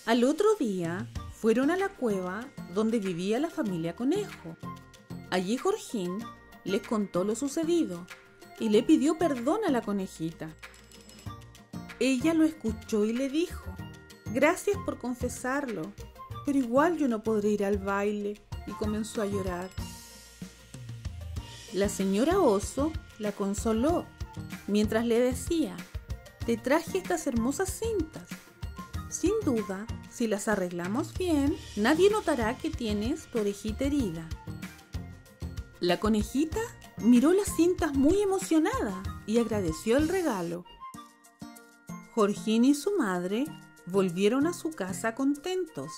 Al otro día fueron a la cueva donde vivía la familia Conejo. Allí Jorgín les contó lo sucedido y le pidió perdón a la conejita. Ella lo escuchó y le dijo: gracias por confesarlo, pero igual yo no podré ir al baile, y comenzó a llorar. La señora Oso la consoló mientras le decía: te traje estas hermosas cintas. Sin duda, si las arreglamos bien, nadie notará que tienes tu orejita herida. La conejita miró las cintas muy emocionada y agradeció el regalo. Jorgín y su madre volvieron a su casa contentos.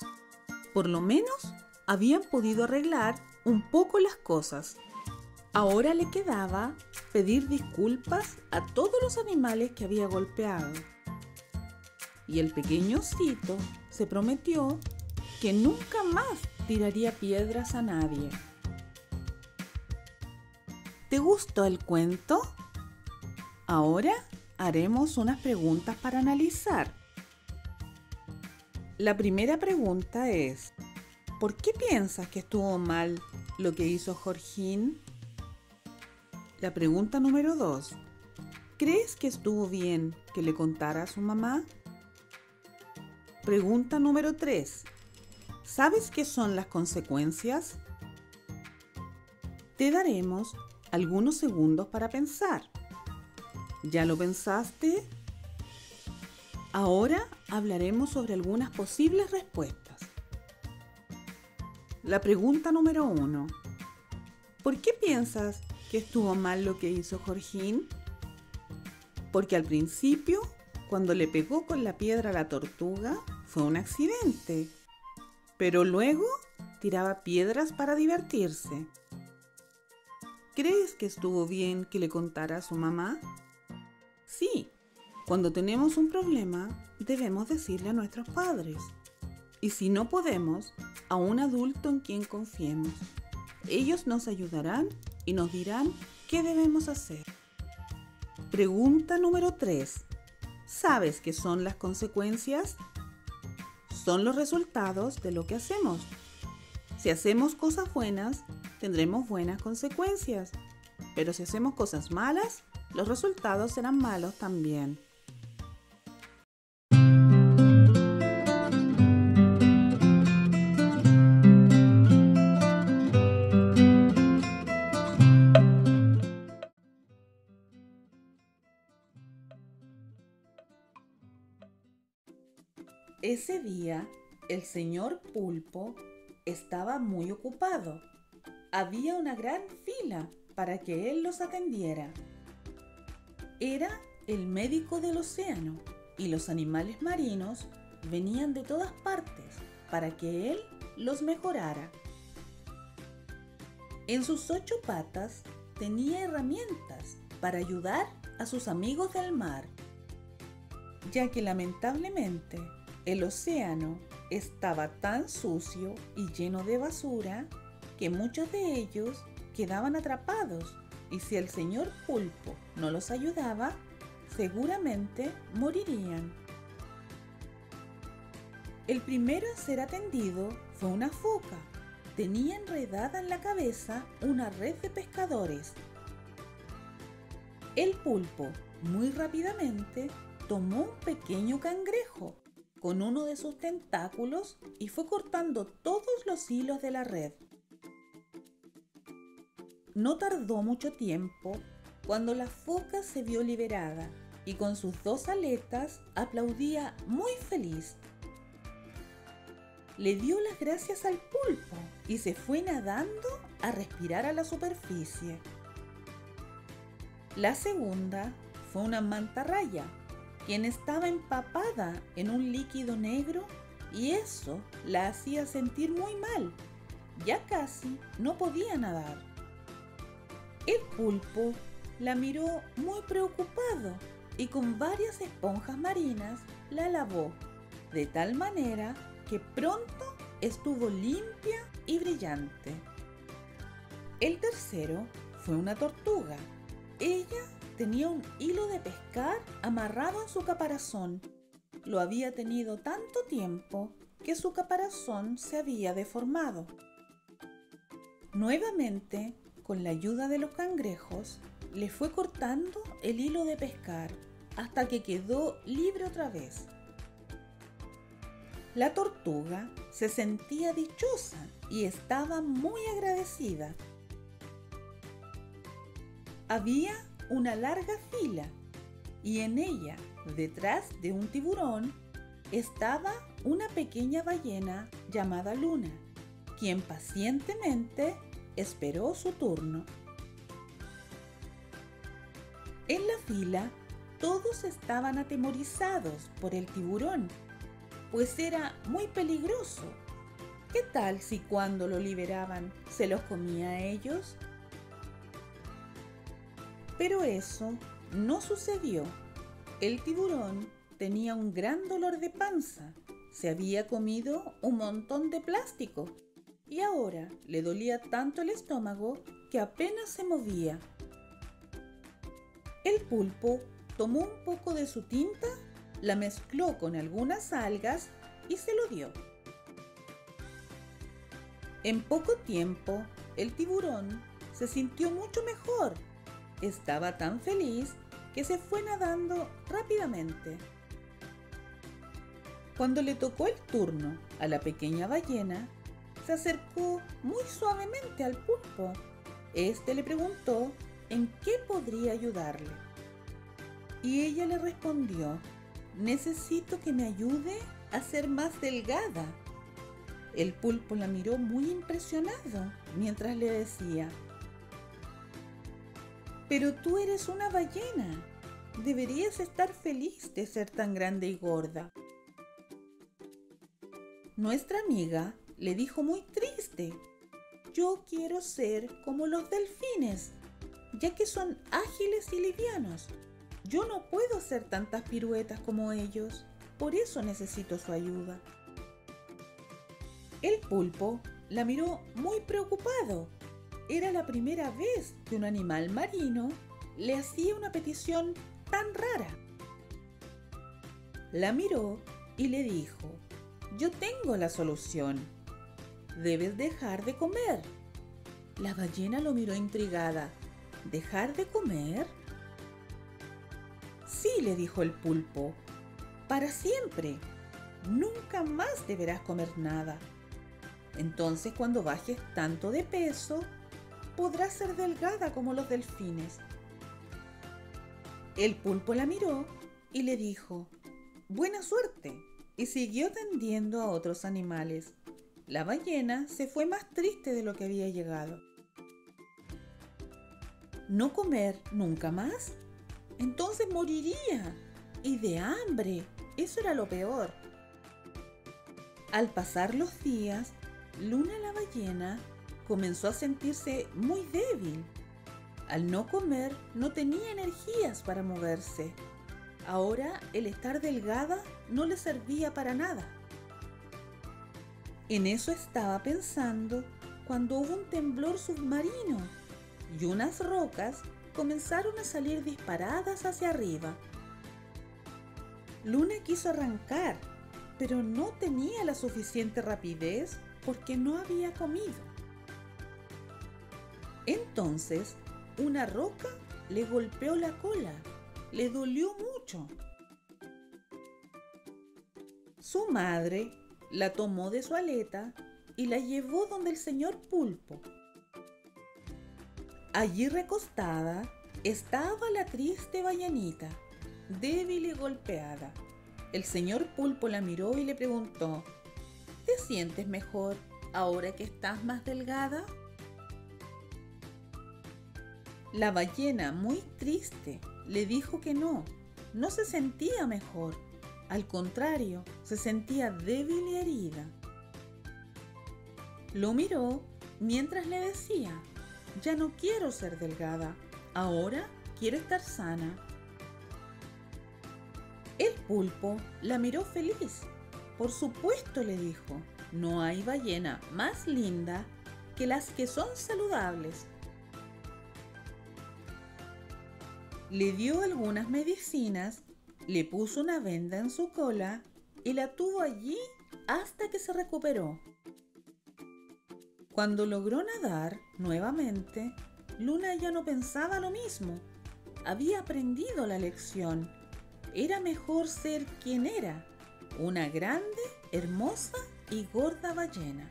Por lo menos habían podido arreglar un poco las cosas. Ahora le quedaba pedir disculpas a todos los animales que había golpeado. Y el pequeño osito se prometió que nunca más tiraría piedras a nadie. ¿Te gustó el cuento? Ahora haremos unas preguntas para analizar. La primera pregunta es: ¿por qué piensas que estuvo mal lo que hizo Jorgín? La pregunta número 2: ¿crees que estuvo bien que le contara a su mamá? Pregunta número 3: ¿sabes qué son las consecuencias? Te daremos algunos segundos para pensar. ¿Ya lo pensaste? Ahora hablaremos sobre algunas posibles respuestas. La pregunta número 1: ¿por qué piensas que estuvo mal lo que hizo Jorgín? Porque al principio, cuando le pegó con la piedra a la tortuga, fue un accidente, pero luego tiraba piedras para divertirse. ¿Crees que estuvo bien que le contara a su mamá? Sí, cuando tenemos un problema, debemos decirle a nuestros padres. Y si no podemos, a un adulto en quien confiemos. Ellos nos ayudarán y nos dirán qué debemos hacer. Pregunta número 3. ¿Sabes qué son las consecuencias? Son los resultados de lo que hacemos. Si hacemos cosas buenas, tendremos buenas consecuencias. Pero si hacemos cosas malas, los resultados serán malos también. Ese día, el señor Pulpo estaba muy ocupado. Había una gran fila para que él los atendiera. Era el médico del océano y los animales marinos venían de todas partes para que él los mejorara. En sus 8 patas tenía herramientas para ayudar a sus amigos del mar, ya que lamentablemente el océano estaba tan sucio y lleno de basura que muchos de ellos quedaban atrapados, y si el señor Pulpo no los ayudaba, seguramente morirían. El primero a ser atendido fue una foca. Tenía enredada en la cabeza una red de pescadores. El pulpo, muy rápidamente, tomó un pequeño cangrejo con uno de sus tentáculos y fue cortando todos los hilos de la red. No tardó mucho tiempo cuando la foca se vio liberada y con sus 2 aletas aplaudía muy feliz. Le dio las gracias al pulpo y se fue nadando a respirar a la superficie. La segunda fue una mantarraya, quien estaba empapada en un líquido negro y eso la hacía sentir muy mal. Ya casi no podía nadar. El pulpo la miró muy preocupado y con varias esponjas marinas la lavó, de tal manera que pronto estuvo limpia y brillante. El tercero fue una tortuga. Ella tenía un hilo de pescar amarrado en su caparazón. Lo había tenido tanto tiempo que su caparazón se había deformado. Nuevamente, con la ayuda de los cangrejos, le fue cortando el hilo de pescar hasta que quedó libre otra vez. La tortuga se sentía dichosa y estaba muy agradecida. Había una larga fila y en ella, detrás de un tiburón, estaba una pequeña ballena llamada Luna, quien pacientemente esperó su turno. En la fila, todos estaban atemorizados por el tiburón, pues era muy peligroso. ¿Qué tal si cuando lo liberaban se los comía a ellos? Pero eso no sucedió. El tiburón tenía un gran dolor de panza. Se había comido un montón de plástico y ahora le dolía tanto el estómago que apenas se movía. El pulpo tomó un poco de su tinta, la mezcló con algunas algas y se lo dio. En poco tiempo, el tiburón se sintió mucho mejor. Estaba tan feliz que se fue nadando rápidamente. Cuando le tocó el turno a la pequeña ballena, se acercó muy suavemente al pulpo. Este le preguntó en qué podría ayudarle. Y ella le respondió: necesito que me ayude a ser más delgada. El pulpo la miró muy impresionado mientras le decía: pero tú eres una ballena, deberías estar feliz de ser tan grande y gorda. Nuestra amiga le dijo muy triste: yo quiero ser como los delfines, ya que son ágiles y livianos. Yo no puedo hacer tantas piruetas como ellos, por eso necesito su ayuda. El pulpo la miró muy preocupado. Era la primera vez que un animal marino le hacía una petición tan rara. La miró y le dijo: «Yo tengo la solución. Debes dejar de comer». La ballena lo miró intrigada. ¿Dejar de comer? «Sí», le dijo el pulpo, «para siempre. Nunca más deberás comer nada. Entonces, cuando bajes tanto de peso, podrás ser delgada como los delfines». El pulpo la miró y le dijo: «Buena suerte», y siguió tendiendo a otros animales. La ballena se fue más triste de lo que había llegado. ¿No comer nunca más? Entonces moriría. Y de hambre. Eso era lo peor. Al pasar los días, Luna la ballena comenzó a sentirse muy débil. Al no comer, no tenía energías para moverse. Ahora, el estar delgada no le servía para nada. En eso estaba pensando cuando hubo un temblor submarino y unas rocas comenzaron a salir disparadas hacia arriba. Luna quiso arrancar, pero no tenía la suficiente rapidez porque no había comido. Entonces, una roca le golpeó la cola. Le dolió mucho. Su madre la tomó de su aleta y la llevó donde el señor pulpo. Allí recostada estaba la triste ballenita, débil y golpeada. El señor pulpo la miró y le preguntó: ¿te sientes mejor ahora que estás más delgada? La ballena, muy triste, le dijo que no se sentía mejor. Al contrario, se sentía débil y herida. Lo miró mientras le decía: ya no quiero ser delgada, ahora quiero estar sana. El pulpo la miró feliz. Por supuesto, le dijo, no hay ballena más linda que las que son saludables. Le dio algunas medicinas, le puso una venda en su cola y la tuvo allí hasta que se recuperó. Cuando logró nadar nuevamente, Luna ya no pensaba lo mismo. Había aprendido la lección. Era mejor ser quien era, una grande, hermosa y gorda ballena.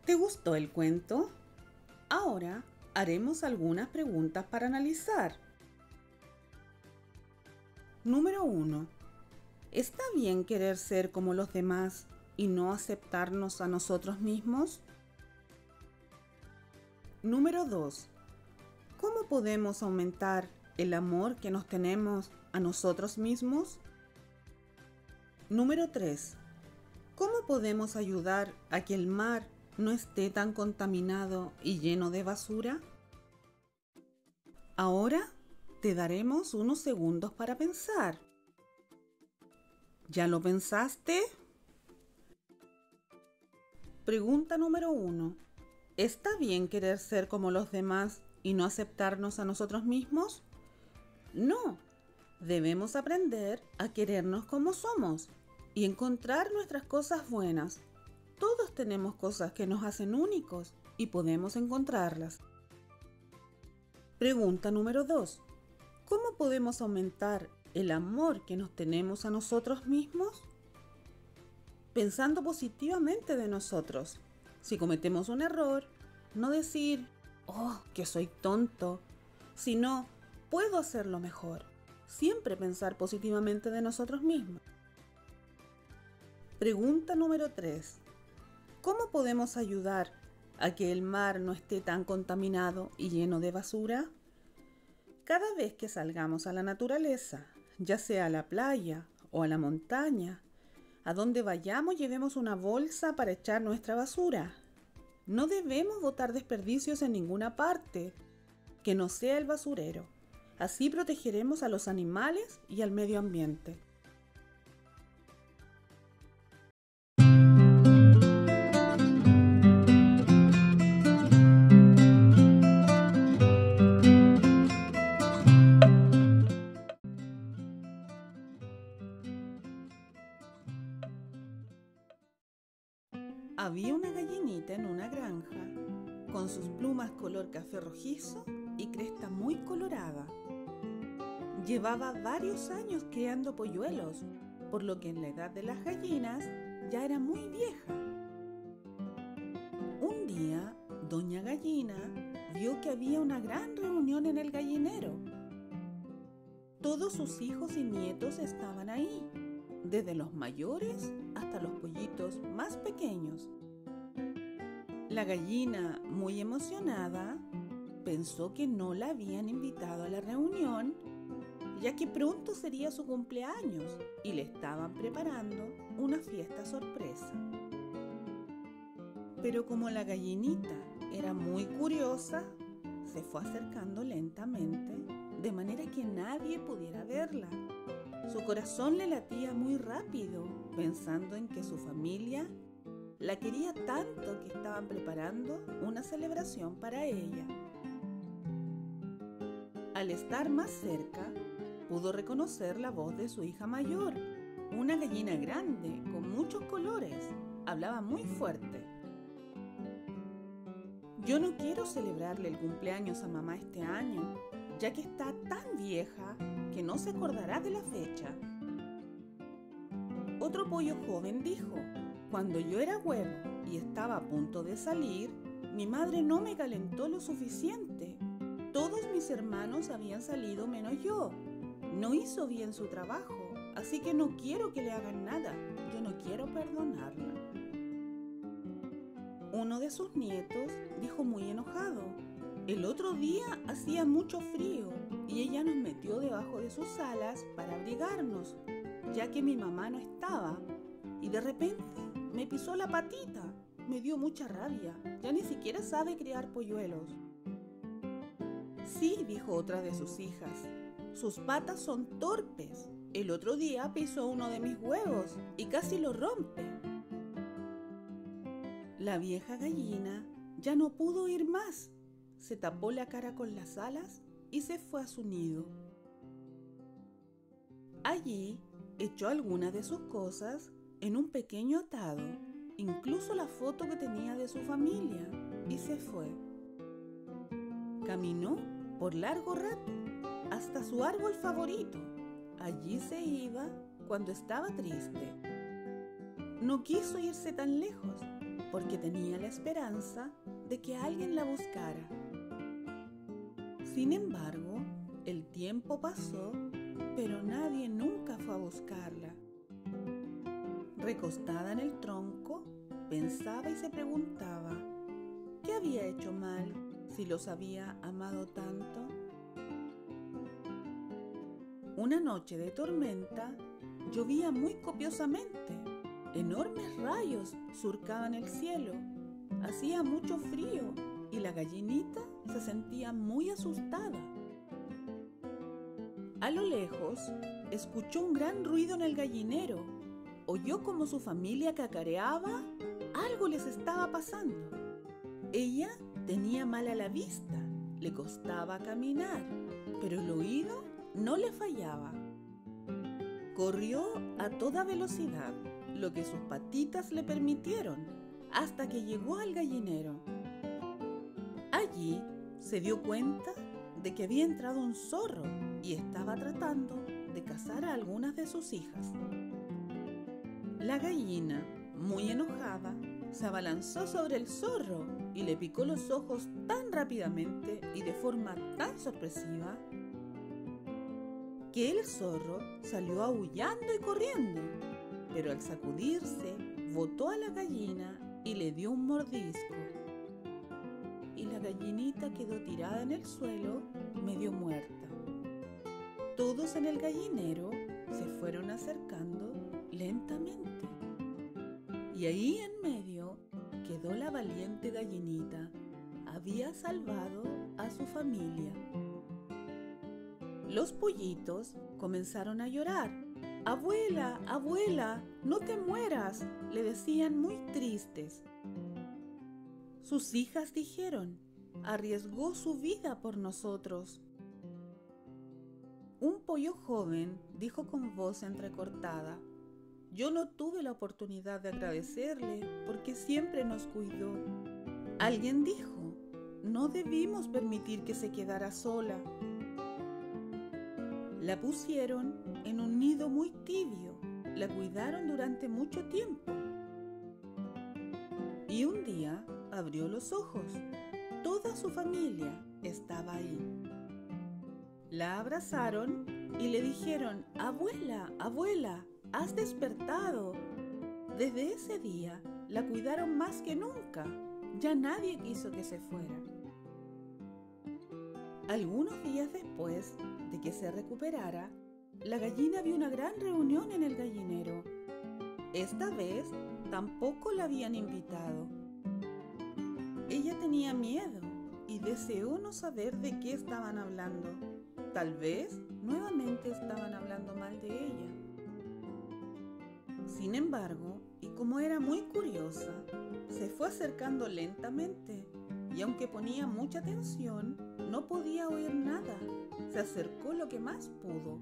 ¿Te gustó el cuento? Ahora haremos algunas preguntas para analizar. Número 1. ¿Está bien querer ser como los demás y no aceptarnos a nosotros mismos? Número 2. ¿Cómo podemos aumentar el amor que nos tenemos a nosotros mismos? Número 3. ¿Cómo podemos ayudar a que el mar no esté tan contaminado y lleno de basura? Ahora te daremos unos segundos para pensar. ¿Ya lo pensaste? Pregunta número 1. ¿Está bien querer ser como los demás y no aceptarnos a nosotros mismos? No, debemos aprender a querernos como somos y encontrar nuestras cosas buenas. Todos tenemos cosas que nos hacen únicos y podemos encontrarlas. Pregunta número 2. ¿Cómo podemos aumentar el amor que nos tenemos a nosotros mismos? Pensando positivamente de nosotros. Si cometemos un error, no decir, oh, que soy tonto, sino, puedo hacerlo mejor. Siempre pensar positivamente de nosotros mismos. Pregunta número 3. ¿Cómo podemos ayudar a que el mar no esté tan contaminado y lleno de basura? Cada vez que salgamos a la naturaleza, ya sea a la playa o a la montaña, a donde vayamos llevemos una bolsa para echar nuestra basura. No debemos botar desperdicios en ninguna parte que no sea el basurero. Así protegeremos a los animales y al medio ambiente. rojizo y cresta muy colorada. Llevaba varios años criando polluelos, por lo que en la edad de las gallinas ya era muy vieja. Un día, Doña Gallina vio que había una gran reunión en el gallinero. Todos sus hijos y nietos estaban ahí, desde los mayores hasta los pollitos más pequeños. La gallina, muy emocionada, pensó que no la habían invitado a la reunión, ya que pronto sería su cumpleaños y le estaban preparando una fiesta sorpresa. Pero como la gallinita era muy curiosa, se fue acercando lentamente, de manera que nadie pudiera verla. Su corazón le latía muy rápido, pensando en que su familia la quería tanto que estaban preparando una celebración para ella. Al estar más cerca, pudo reconocer la voz de su hija mayor, una gallina grande con muchos colores. Hablaba muy fuerte. Yo no quiero celebrarle el cumpleaños a mamá este año, ya que está tan vieja que no se acordará de la fecha. Otro pollo joven dijo: cuando yo era huevo y estaba a punto de salir, mi madre no me calentó lo suficiente. Todos mis hermanos habían salido menos yo. No hizo bien su trabajo, así que no quiero que le hagan nada. Yo no quiero perdonarla. Uno de sus nietos dijo muy enojado: el otro día hacía mucho frío y ella nos metió debajo de sus alas para abrigarnos, ya que mi mamá no estaba, y de repente me pisó la patita. Me dio mucha rabia. Ya ni siquiera sabe criar polluelos. Sí, dijo otra de sus hijas, sus patas son torpes. El otro día pisó uno de mis huevos y casi lo rompe. La vieja gallina ya no pudo ir más. Se tapó la cara con las alas y se fue a su nido. Allí echó algunas de sus cosas en un pequeño atado, incluso la foto que tenía de su familia, y se fue. Caminó por largo rato hasta su árbol favorito. Allí se iba cuando estaba triste. No quiso irse tan lejos porque tenía la esperanza de que alguien la buscara. Sin embargo, el tiempo pasó, pero nadie nunca fue a buscarla. Recostada en el tronco, pensaba y se preguntaba: ¿qué había hecho mal si los había amado tanto? Una noche de tormenta, llovía muy copiosamente. Enormes rayos surcaban el cielo. Hacía mucho frío y la gallinita se sentía muy asustada. A lo lejos, escuchó un gran ruido en el gallinero. Oyó como su familia cacareaba. Algo les estaba pasando. Ella tenía mala la vista, le costaba caminar, pero el oído no le fallaba. Corrió a toda velocidad, lo que sus patitas le permitieron, hasta que llegó al gallinero. Allí se dio cuenta de que había entrado un zorro y estaba tratando de cazar a algunas de sus hijas. La gallina, muy enojada, se abalanzó sobre el zorro y le picó los ojos tan rápidamente y de forma tan sorpresiva que el zorro salió aullando y corriendo, pero al sacudirse botó a la gallina y le dio un mordisco. Y la gallinita quedó tirada en el suelo, medio muerta. Todos en el gallinero se fueron acercando lentamente. Y ahí en medio quedó la valiente gallinita. Había salvado a su familia. Los pollitos comenzaron a llorar. «Abuela, abuela, no te mueras», le decían muy tristes. Sus hijas dijeron: «Arriesgó su vida por nosotros». Un pollo joven dijo con voz entrecortada: «Yo no tuve la oportunidad de agradecerle porque siempre nos cuidó». Alguien dijo: no debimos permitir que se quedara sola. La pusieron en un nido muy tibio, la cuidaron durante mucho tiempo. Y un día abrió los ojos. Toda su familia estaba ahí. La abrazaron y le dijeron: «Abuela, abuela, has despertado». Desde ese día la cuidaron más que nunca. Ya nadie quiso que se fuera. Algunos días después de que se recuperara, la gallina vio una gran reunión en el gallinero. Esta vez tampoco la habían invitado. Ella tenía miedo y deseó no saber de qué estaban hablando. Tal vez nuevamente estaban hablando mal de ella. Sin embargo, y como era muy curiosa, se fue acercando lentamente y aunque ponía mucha atención, no podía oír nada. Se acercó lo que más pudo.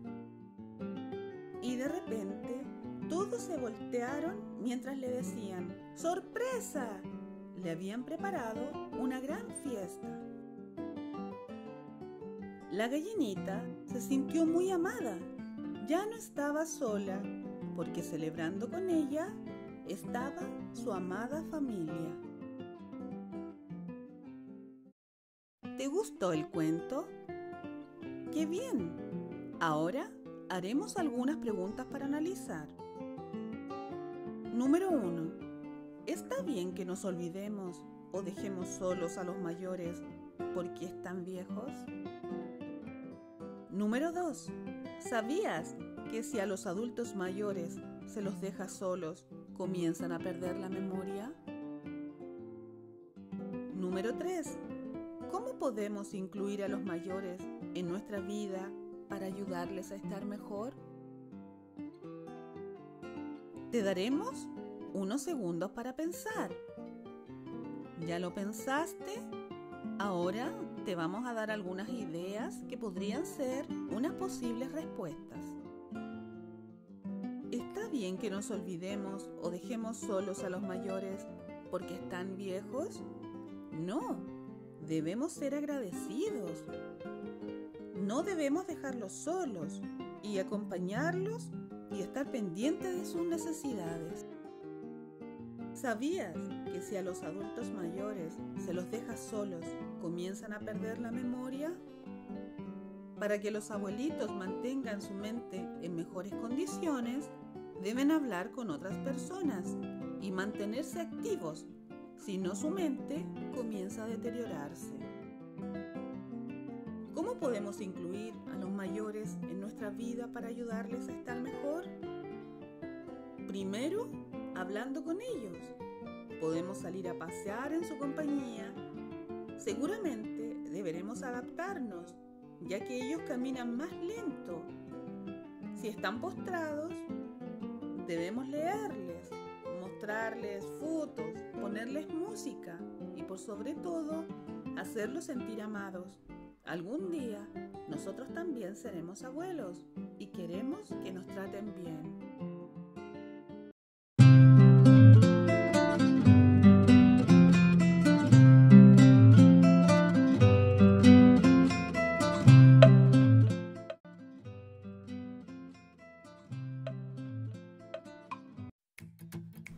Y de repente, todos se voltearon mientras le decían: ¡sorpresa! Le habían preparado una gran fiesta. La gallinita se sintió muy amada. Ya no estaba sola, porque celebrando con ella estaba su amada familia. ¿Te gustó el cuento? ¡Qué bien! Ahora haremos algunas preguntas para analizar. Número 1. ¿Está bien que nos olvidemos o dejemos solos a los mayores porque están viejos? Número 2. ¿Sabías que si a los adultos mayores se los deja solos, comienzan a perder la memoria? Número 3. ¿Cómo podemos incluir a los mayores en nuestra vida para ayudarles a estar mejor? Te daremos unos segundos para pensar. ¿Ya lo pensaste? Ahora te vamos a dar algunas ideas que podrían ser unas posibles respuestas. ¿Está bien que nos olvidemos o dejemos solos a los mayores porque están viejos? No, debemos ser agradecidos. No debemos dejarlos solos y acompañarlos y estar pendientes de sus necesidades. ¿Sabías que si a los adultos mayores se los deja solos, comienzan a perder la memoria? Para que los abuelitos mantengan su mente en mejores condiciones, deben hablar con otras personas y mantenerse activos, si no su mente comienza a deteriorarse. ¿Cómo podemos incluir a los mayores en nuestra vida para ayudarles a estar mejor? Primero, hablando con ellos. Podemos salir a pasear en su compañía. Seguramente deberemos adaptarnos, ya que ellos caminan más lento. Si están postrados, debemos leerles, mostrarles fotos, ponerles música y por sobre todo, hacerlos sentir amados. Algún día, nosotros también seremos abuelos y queremos que nos traten bien.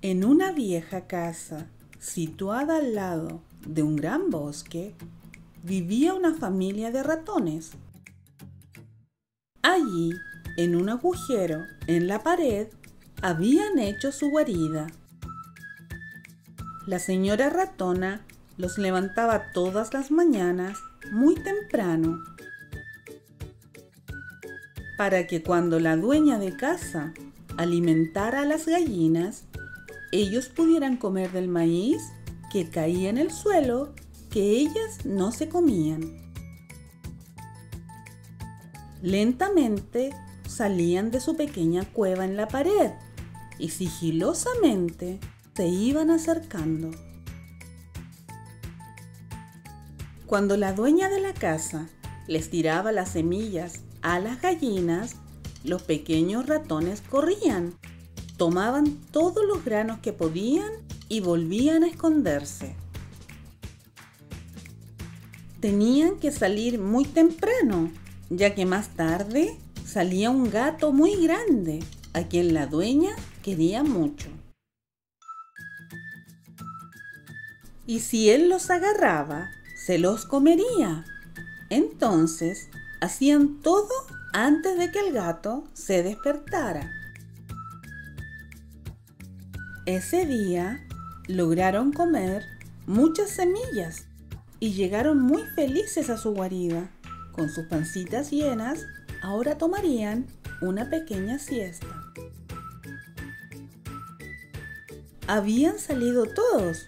En una vieja casa, situada al lado de un gran bosque, vivía una familia de ratones. Allí, en un agujero en la pared, habían hecho su guarida. La señora ratona los levantaba todas las mañanas muy temprano, para que cuando la dueña de casa alimentara a las gallinas, ellos pudieran comer del maíz que caía en el suelo que ellas no se comían. Lentamente salían de su pequeña cueva en la pared y sigilosamente se iban acercando. Cuando la dueña de la casa les tiraba las semillas a las gallinas, los pequeños ratones corrían, tomaban todos los granos que podían y volvían a esconderse. tenían que salir muy temprano, ya que más tarde salía un gato muy grande, a quien la dueña quería mucho. Y si él los agarraba, se los comería. Entonces, hacían todo antes de que el gato se despertara. Ese día lograron comer muchas semillas y llegaron muy felices a su guarida. Con sus pancitas llenas, ahora tomarían una pequeña siesta. Habían salido todos,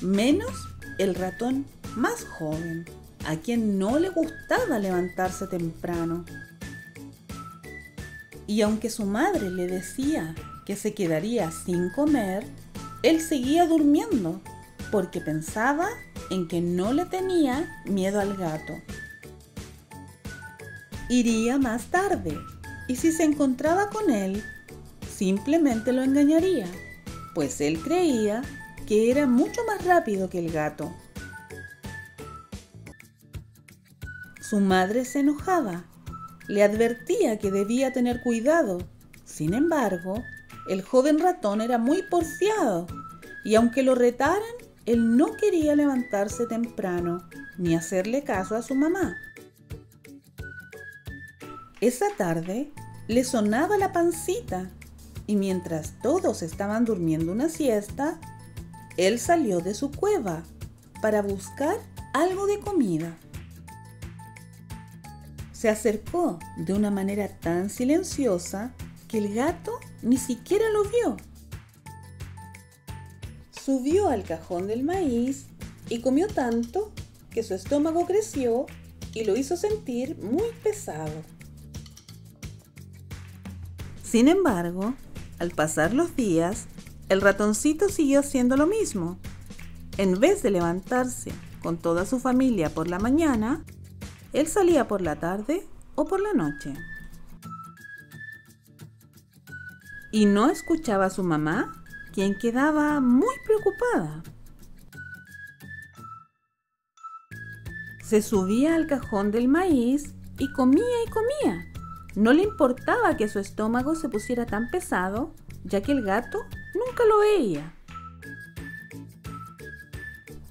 menos el ratón más joven, a quien no le gustaba levantarse temprano. Y aunque su madre le decía que se quedaría sin comer, él seguía durmiendo porque pensaba en que no le tenía miedo al gato. Iría más tarde y si se encontraba con él, simplemente lo engañaría, pues él creía que era mucho más rápido que el gato. Su madre se enojaba, le advertía que debía tener cuidado. Sin embargo, el joven ratón era muy porfiado y aunque lo retaran, él no quería levantarse temprano ni hacerle caso a su mamá. Esa tarde le sonaba la pancita y mientras todos estaban durmiendo una siesta, él salió de su cueva para buscar algo de comida. Se acercó de una manera tan silenciosa que el gato ni siquiera lo vio. Subió al cajón del maíz y comió tanto que su estómago creció y lo hizo sentir muy pesado. Sin embargo, al pasar los días, el ratoncito siguió haciendo lo mismo. En vez de levantarse con toda su familia por la mañana, él salía por la tarde o por la noche. Y no escuchaba a su mamá, quien quedaba muy preocupada. Se subía al cajón del maíz y comía y comía. No le importaba que su estómago se pusiera tan pesado, ya que el gato nunca lo veía.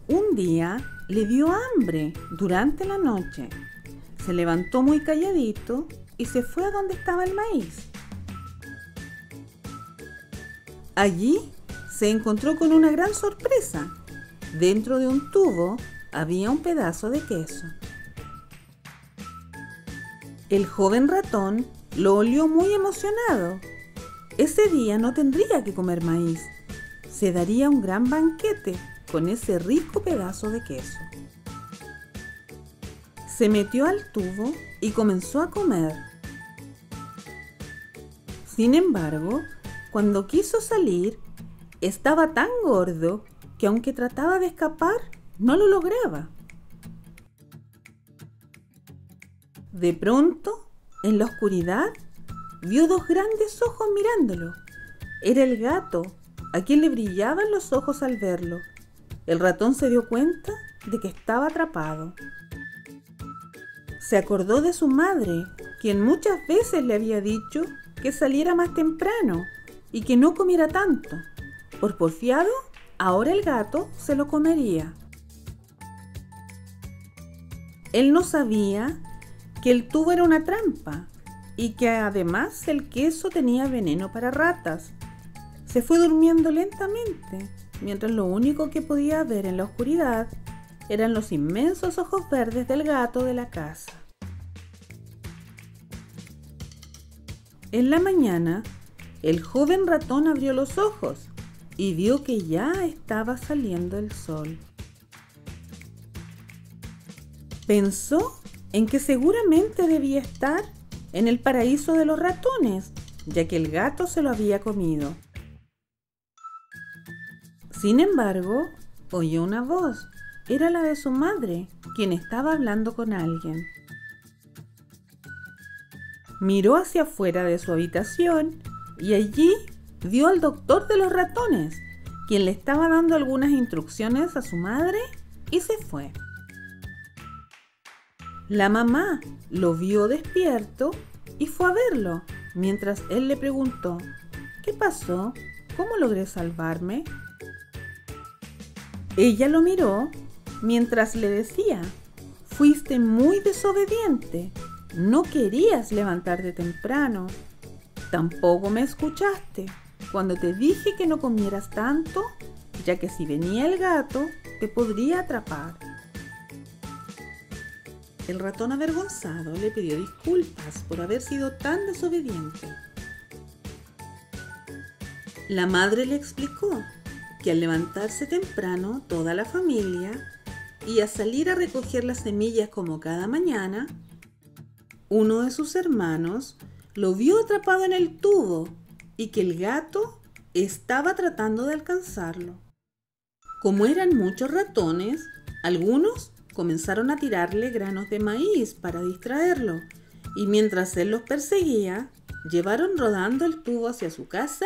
Un día le dio hambre durante la noche. Se levantó muy calladito y se fue a donde estaba el maíz. Allí se encontró con una gran sorpresa. Dentro de un tubo había un pedazo de queso. El joven ratón lo olió muy emocionado. Ese día no tendría que comer maíz. Se daría un gran banquete con ese rico pedazo de queso. Se metió al tubo y comenzó a comer. Sin embargo, cuando quiso salir, estaba tan gordo que aunque trataba de escapar, no lo lograba. De pronto, en la oscuridad, vio dos grandes ojos mirándolo. Era el gato, a quien le brillaban los ojos al verlo. El ratón se dio cuenta de que estaba atrapado. Se acordó de su madre, quien muchas veces le había dicho que saliera más temprano y que no comiera tanto. Por porfiado, ahora el gato se lo comería. Él no sabía que el tubo era una trampa y que además el queso tenía veneno para ratas. Se fue durmiendo lentamente, mientras lo único que podía ver en la oscuridad eran los inmensos ojos verdes del gato de la casa. En la mañana, el joven ratón abrió los ojos y vio que ya estaba saliendo el sol. Pensó en que seguramente debía estar en el paraíso de los ratones, ya que el gato se lo había comido. Sin embargo, oyó una voz. Era la de su madre, quien estaba hablando con alguien. Miró hacia afuera de su habitación y allí vio al doctor de los ratones, quien le estaba dando algunas instrucciones a su madre y se fue. La mamá lo vio despierto y fue a verlo, mientras él le preguntó: ¿qué pasó? ¿Cómo logré salvarme? Ella lo miró mientras le decía: fuiste muy desobediente, no querías levantarte temprano, tampoco me escuchaste cuando te dije que no comieras tanto, ya que si venía el gato te podría atrapar. El ratón avergonzado le pidió disculpas por haber sido tan desobediente. La madre le explicó que al levantarse temprano toda la familia y a salir a recoger las semillas como cada mañana, uno de sus hermanos lo vio atrapado en el tubo y que el gato estaba tratando de alcanzarlo. Como eran muchos ratones, algunos comenzaron a tirarle granos de maíz para distraerlo, y mientras él los perseguía, llevaron rodando el tubo hacia su casa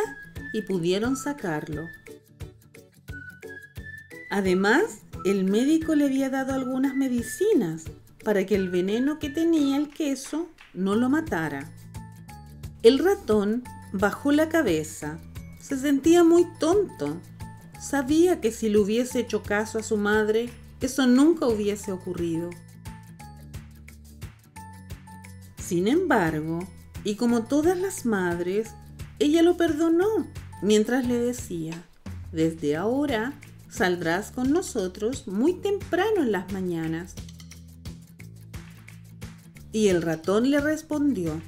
y pudieron sacarlo. Además, el médico le había dado algunas medicinas para que el veneno que tenía el queso no lo matara. El ratón bajó la cabeza. Se sentía muy tonto. Sabía que si le hubiese hecho caso a su madre, eso nunca hubiese ocurrido. Sin embargo, y como todas las madres, ella lo perdonó mientras le decía: desde ahora saldrás con nosotros muy temprano en las mañanas. Y el ratón le respondió: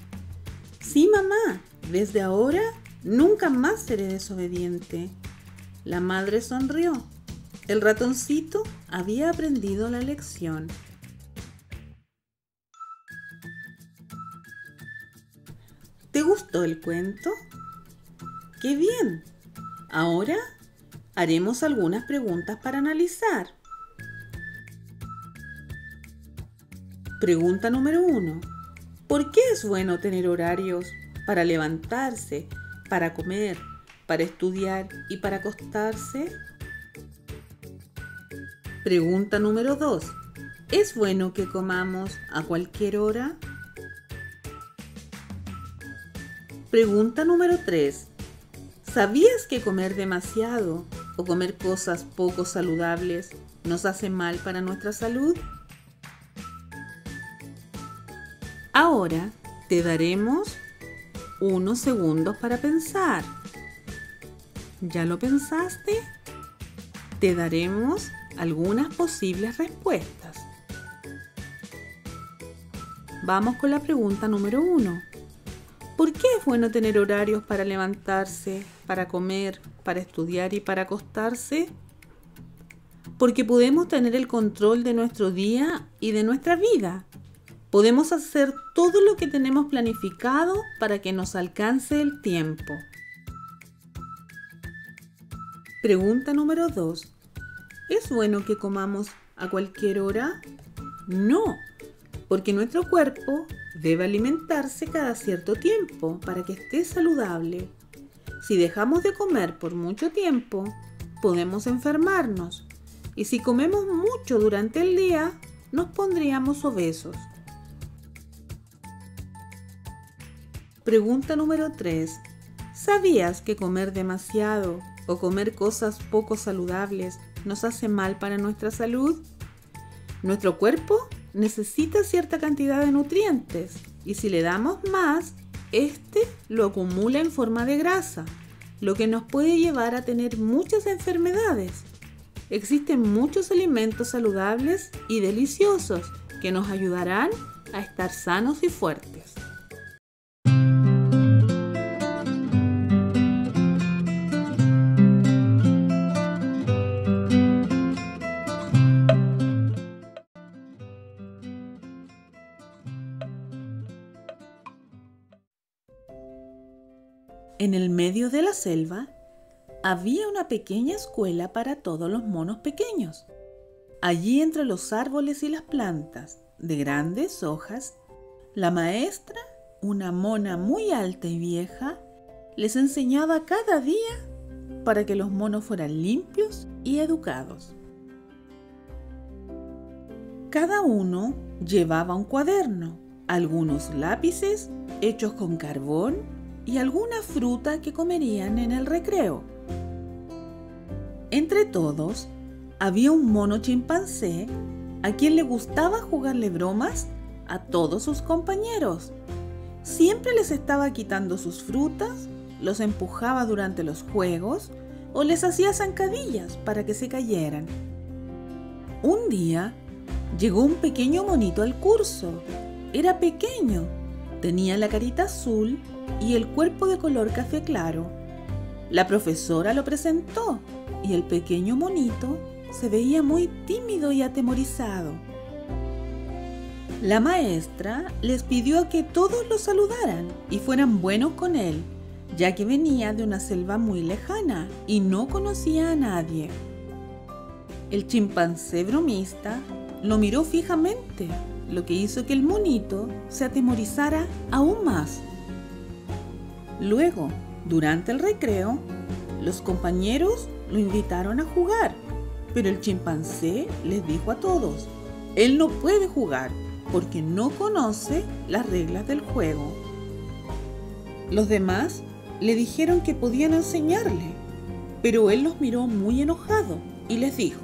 sí, mamá, desde ahora nunca más seré desobediente. La madre sonrió. El ratoncito había aprendido la lección. ¿Te gustó el cuento? ¡Qué bien! Ahora haremos algunas preguntas para analizar. Pregunta número 1. ¿Por qué es bueno tener horarios para levantarse, para comer, para estudiar y para acostarse? Pregunta número 2. ¿Es bueno que comamos a cualquier hora? Pregunta número 3. ¿Sabías que comer demasiado o comer cosas poco saludables nos hace mal para nuestra salud? Ahora te daremos unos segundos para pensar. ¿Ya lo pensaste? Te daremos algunas posibles respuestas. Vamos con la pregunta número 1. ¿Por qué es bueno tener horarios para levantarse, para comer, para estudiar y para acostarse? Porque podemos tener el control de nuestro día y de nuestra vida. Podemos hacer todo lo que tenemos planificado para que nos alcance el tiempo. Pregunta número 2. ¿Es bueno que comamos a cualquier hora? No, porque nuestro cuerpo debe alimentarse cada cierto tiempo para que esté saludable. Si dejamos de comer por mucho tiempo, podemos enfermarnos. Y si comemos mucho durante el día, nos pondríamos obesos. Pregunta número 3. ¿Sabías que comer demasiado o comer cosas poco saludables nos hace mal para nuestra salud? Nuestro cuerpo necesita cierta cantidad de nutrientes y si le damos más, este lo acumula en forma de grasa, lo que nos puede llevar a tener muchas enfermedades. Existen muchos alimentos saludables y deliciosos que nos ayudarán a estar sanos y fuertes. En el medio de la selva había una pequeña escuela para todos los monos pequeños. Allí entre los árboles y las plantas de grandes hojas, la maestra, una mona muy alta y vieja, les enseñaba cada día para que los monos fueran limpios y educados. Cada uno llevaba un cuaderno, algunos lápices hechos con carbón y alguna fruta que comerían en el recreo. Entre todos, había un mono chimpancé a quien le gustaba jugarle bromas a todos sus compañeros. Siempre les estaba quitando sus frutas, los empujaba durante los juegos o les hacía zancadillas para que se cayeran. Un día llegó un pequeño monito al curso. Era pequeño, tenía la carita azul y el cuerpo de color café claro. La profesora lo presentó y el pequeño monito se veía muy tímido y atemorizado. La maestra les pidió que todos lo saludaran y fueran buenos con él, ya que venía de una selva muy lejana y no conocía a nadie. El chimpancé bromista lo miró fijamente, lo que hizo que el monito se atemorizara aún más. Luego, durante el recreo, los compañeros lo invitaron a jugar, pero el chimpancé les dijo a todos: él no puede jugar porque no conoce las reglas del juego. Los demás le dijeron que podían enseñarle, pero él los miró muy enojado y les dijo: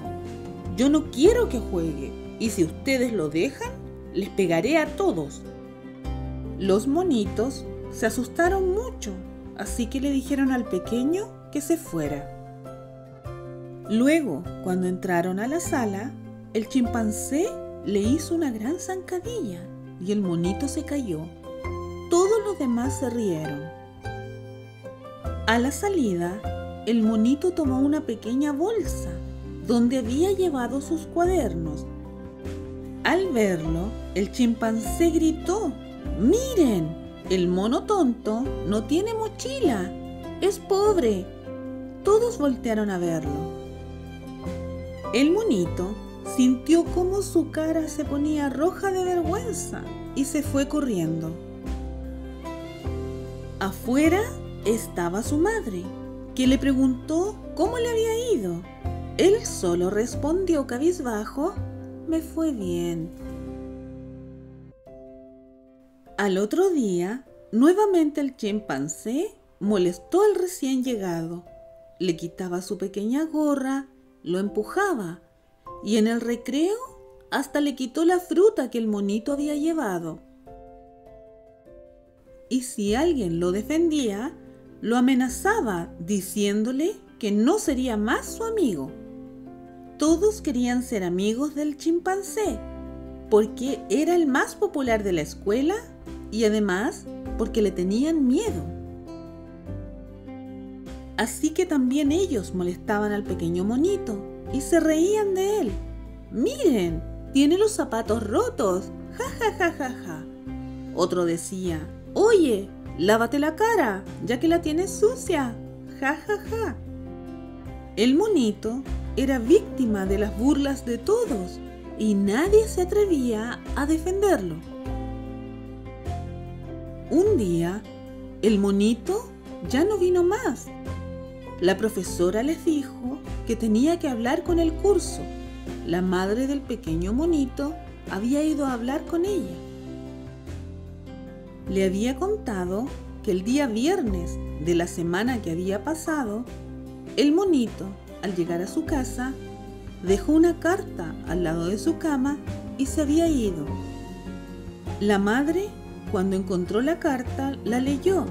yo no quiero que juegue, y si ustedes lo dejan, les pegaré a todos. Los monitos se asustaron mucho, así que le dijeron al pequeño que se fuera. Luego, cuando entraron a la sala, el chimpancé le hizo una gran zancadilla y el monito se cayó. Todos los demás se rieron. A la salida, el monito tomó una pequeña bolsa donde había llevado sus cuadernos. Al verlo, el chimpancé gritó: ¡miren! El mono tonto no tiene mochila, es pobre. Todos voltearon a verlo. El monito sintió cómo su cara se ponía roja de vergüenza y se fue corriendo. Afuera estaba su madre, que le preguntó cómo le había ido. Él solo respondió cabizbajo: me fue bien. Al otro día, nuevamente el chimpancé molestó al recién llegado. Le quitaba su pequeña gorra, lo empujaba y en el recreo hasta le quitó la fruta que el monito había llevado. Y si alguien lo defendía, lo amenazaba diciéndole que no sería más su amigo. Todos querían ser amigos del chimpancé porque era el más popular de la escuela y además porque le tenían miedo. Así que también ellos molestaban al pequeño monito y se reían de él. ¡Miren! Tiene los zapatos rotos. ¡Ja, ja, ja, ja, ja! Otro decía: oye, lávate la cara, ya que la tienes sucia. ¡Ja, ja, ja! El monito era víctima de las burlas de todos y nadie se atrevía a defenderlo. Un día, el monito ya no vino más. La profesora les dijo que tenía que hablar con el curso. La madre del pequeño monito había ido a hablar con ella. Le había contado que el día viernes de la semana que había pasado, el monito, al llegar a su casa, dejó una carta al lado de su cama y se había ido. La madre, cuando encontró la carta, la leyó.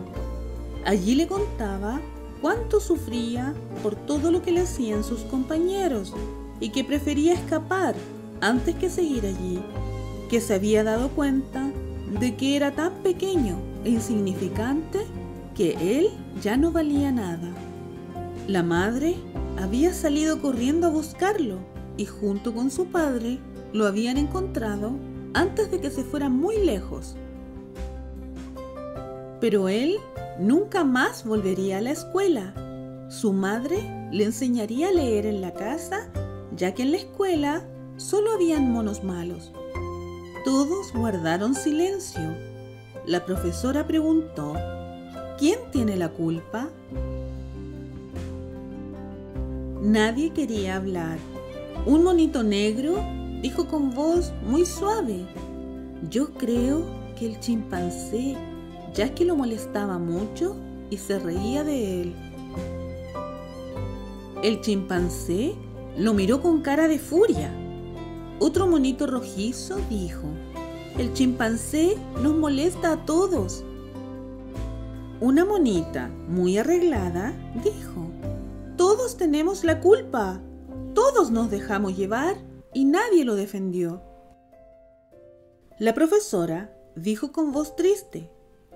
Allí le contaba cuánto sufría por todo lo que le hacían sus compañeros y que prefería escapar antes que seguir allí, que se había dado cuenta de que era tan pequeño e insignificante que él ya no valía nada. La madre había salido corriendo a buscarlo y junto con su padre lo habían encontrado antes de que se fuera muy lejos. Pero él nunca más volvería a la escuela. Su madre le enseñaría a leer en la casa, ya que en la escuela solo habían monos malos. Todos guardaron silencio. La profesora preguntó: ¿quién tiene la culpa? Nadie quería hablar. Un monito negro dijo con voz muy suave. Yo creo que el chimpancé, ya que lo molestaba mucho y se reía de él. El chimpancé lo miró con cara de furia. Otro monito rojizo dijo: el chimpancé nos molesta a todos. Una monita muy arreglada dijo: todos tenemos la culpa, todos nos dejamos llevar y nadie lo defendió. La profesora dijo con voz triste: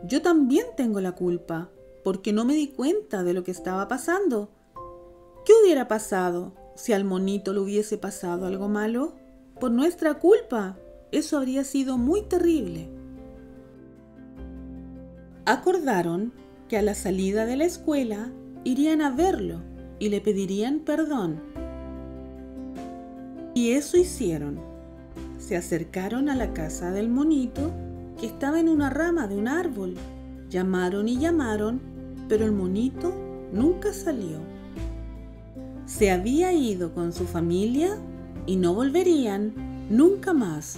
yo también tengo la culpa, porque no me di cuenta de lo que estaba pasando. ¿Qué hubiera pasado si al monito le hubiese pasado algo malo? Por nuestra culpa, eso habría sido muy terrible. Acordaron que a la salida de la escuela irían a verlo y le pedirían perdón. Y eso hicieron. Se acercaron a la casa del monito, que estaba en una rama de un árbol. Llamaron y llamaron, pero el monito nunca salió. Se había ido con su familia y no volverían nunca más.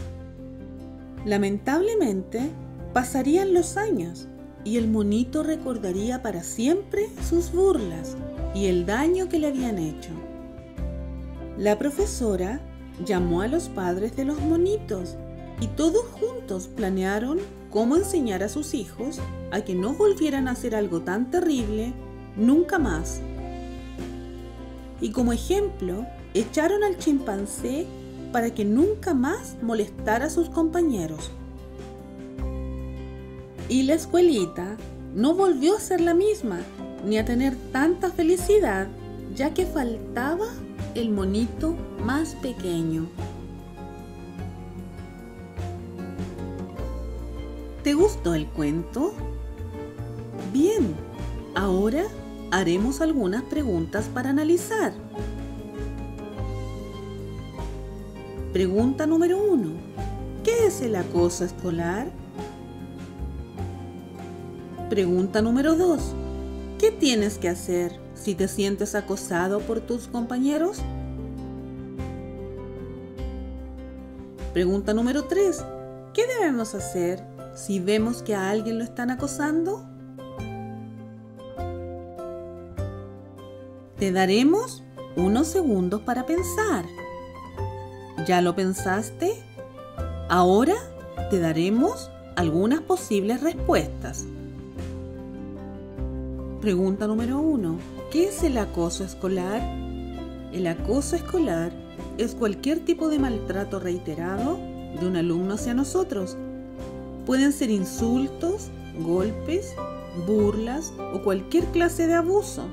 Lamentablemente, pasarían los años y el monito recordaría para siempre sus burlas y el daño que le habían hecho. La profesora llamó a los padres de los monitos y todos juntos planearon cómo enseñar a sus hijos a que no volvieran a hacer algo tan terrible nunca más. Y como ejemplo, echaron al chimpancé para que nunca más molestara a sus compañeros. Y la escuelita no volvió a ser la misma, ni a tener tanta felicidad, ya que faltaba el monito más pequeño. ¿Te gustó el cuento? Bien, ahora haremos algunas preguntas para analizar. Pregunta número 1. ¿Qué es el acoso escolar? Pregunta número 2. ¿Qué tienes que hacer si te sientes acosado por tus compañeros? Pregunta número 3. ¿Qué debemos hacer si vemos que a alguien lo están acosando? Te daremos unos segundos para pensar. ¿Ya lo pensaste? Ahora te daremos algunas posibles respuestas. Pregunta número 1. ¿Qué es el acoso escolar? El acoso escolar es cualquier tipo de maltrato reiterado de un alumno hacia nosotros. Pueden ser insultos, golpes, burlas o cualquier clase de abuso.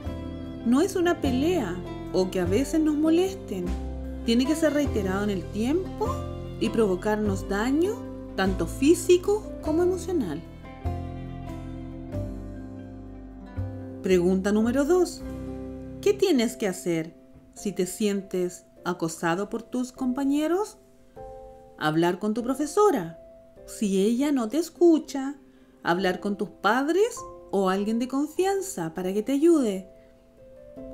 No es una pelea o que a veces nos molesten. Tiene que ser reiterado en el tiempo y provocarnos daño, tanto físico como emocional. Pregunta número 2. ¿Qué tienes que hacer si te sientes acosado por tus compañeros? Hablar con tu profesora. Si ella no te escucha, hablar con tus padres o alguien de confianza para que te ayude.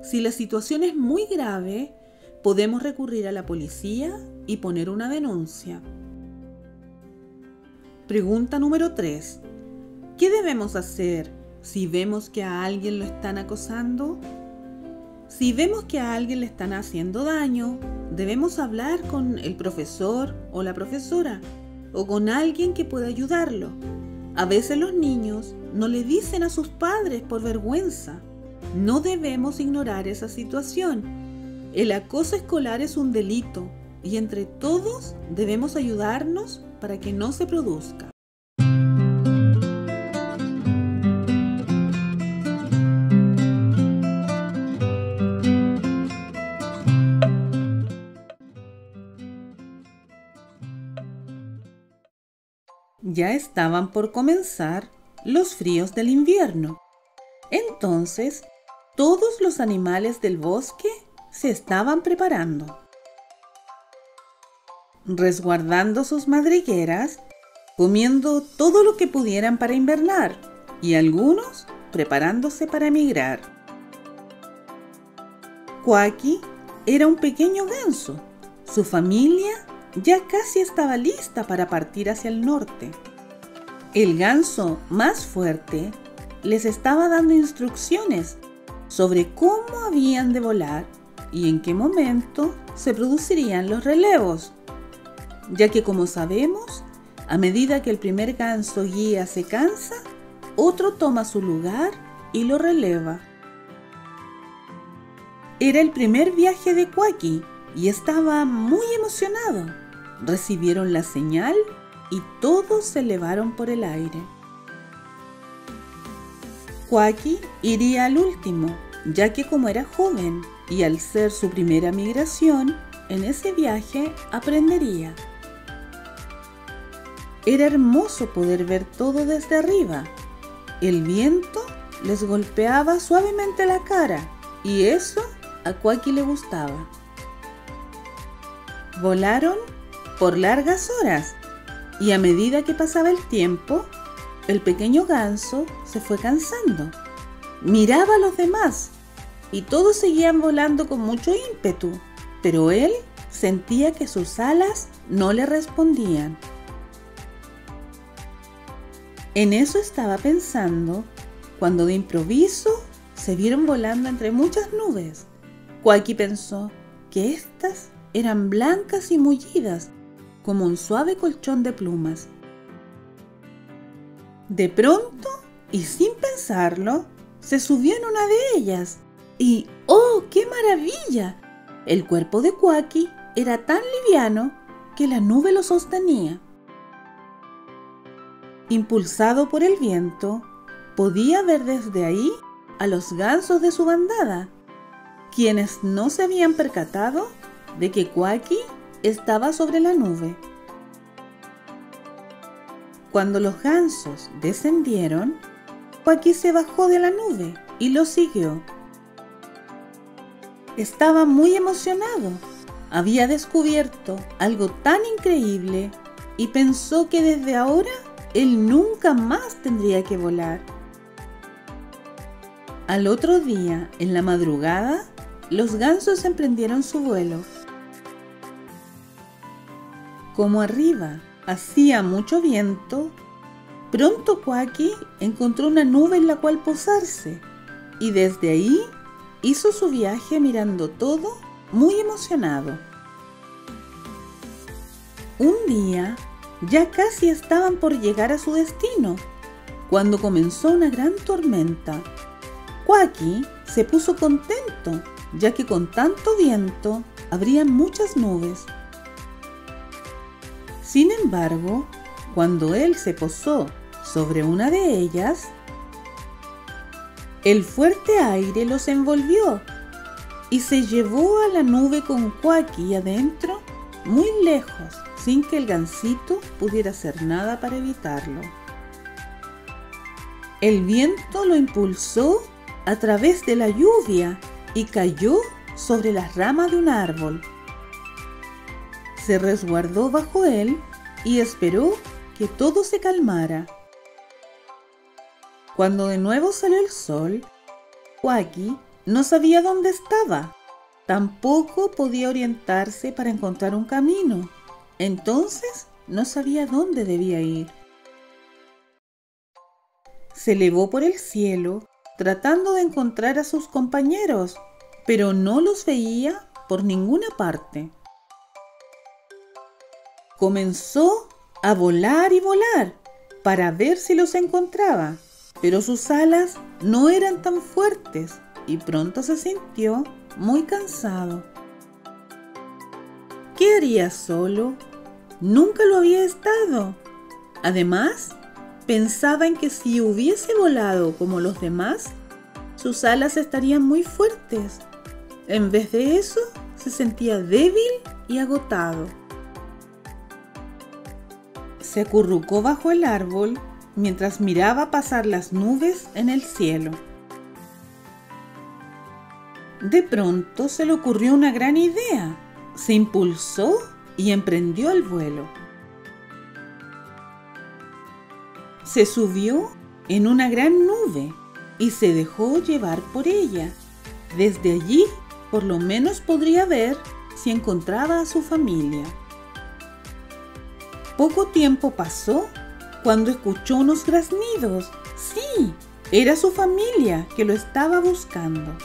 Si la situación es muy grave, podemos recurrir a la policía y poner una denuncia. Pregunta número 3. ¿Qué debemos hacer si vemos que a alguien lo están acosando? Si vemos que a alguien le están haciendo daño, debemos hablar con el profesor o la profesora o con alguien que pueda ayudarlo. A veces los niños no le dicen a sus padres por vergüenza. No debemos ignorar esa situación. El acoso escolar es un delito y entre todos debemos ayudarnos para que no se produzca. Ya estaban por comenzar los fríos del invierno. Entonces, todos los animales del bosque se estaban preparando, resguardando sus madrigueras, comiendo todo lo que pudieran para invernar y algunos preparándose para emigrar. Quacky era un pequeño ganso. Su familia ya casi estaba lista para partir hacia el norte. El ganso más fuerte les estaba dando instrucciones sobre cómo habían de volar y en qué momento se producirían los relevos, ya que, como sabemos, a medida que el primer ganso guía se cansa, otro toma su lugar y lo releva. Era el primer viaje de Quacky y estaba muy emocionado. Recibieron la señal y todos se elevaron por el aire. Quacky iría al último, ya que como era joven y al ser su primera migración, en ese viaje aprendería. Era hermoso poder ver todo desde arriba. El viento les golpeaba suavemente la cara y eso a Quacky le gustaba. Volaron por largas horas y a medida que pasaba el tiempo, el pequeño ganso se fue cansando. Miraba a los demás y todos seguían volando con mucho ímpetu, pero él sentía que sus alas no le respondían. En eso estaba pensando cuando de improviso se vieron volando entre muchas nubes. Quacky pensó que estas eran blancas y mullidas como un suave colchón de plumas. De pronto, y sin pensarlo, se subió en una de ellas y ¡oh, qué maravilla! El cuerpo de Quacky era tan liviano que la nube lo sostenía. Impulsado por el viento, podía ver desde ahí a los gansos de su bandada, quienes no se habían percatado de que Quacky estaba sobre la nube. Cuando los gansos descendieron, Quacky se bajó de la nube y los siguió. Estaba muy emocionado. Había descubierto algo tan increíble y pensó que desde ahora él nunca más tendría que volar. Al otro día, en la madrugada, los gansos emprendieron su vuelo. Como arriba hacía mucho viento, pronto Quacky encontró una nube en la cual posarse y desde ahí hizo su viaje mirando todo muy emocionado. Un día, ya casi estaban por llegar a su destino, cuando comenzó una gran tormenta. Quacky se puso contento, ya que con tanto viento habrían muchas nubes. Sin embargo, cuando él se posó sobre una de ellas, el fuerte aire los envolvió y se llevó a la nube con Quacky adentro muy lejos, sin que el gansito pudiera hacer nada para evitarlo. El viento lo impulsó a través de la lluvia y cayó sobre las ramas de un árbol. Se resguardó bajo él y esperó que todo se calmara. Cuando de nuevo salió el sol, Quacky no sabía dónde estaba. Tampoco podía orientarse para encontrar un camino. Entonces no sabía dónde debía ir. Se elevó por el cielo tratando de encontrar a sus compañeros, pero no los veía por ninguna parte. Comenzó a volar y volar para ver si los encontraba, pero sus alas no eran tan fuertes y pronto se sintió muy cansado. ¿Qué haría solo? Nunca lo había estado. Además, pensaba en que si hubiese volado como los demás, sus alas estarían muy fuertes. En vez de eso, se sentía débil y agotado. Se acurrucó bajo el árbol mientras miraba pasar las nubes en el cielo. De pronto se le ocurrió una gran idea. Se impulsó y emprendió el vuelo. Se subió en una gran nube y se dejó llevar por ella. Desde allí, por lo menos podría ver si encontraba a su familia. Poco tiempo pasó cuando escuchó unos graznidos. Sí, era su familia que lo estaba buscando.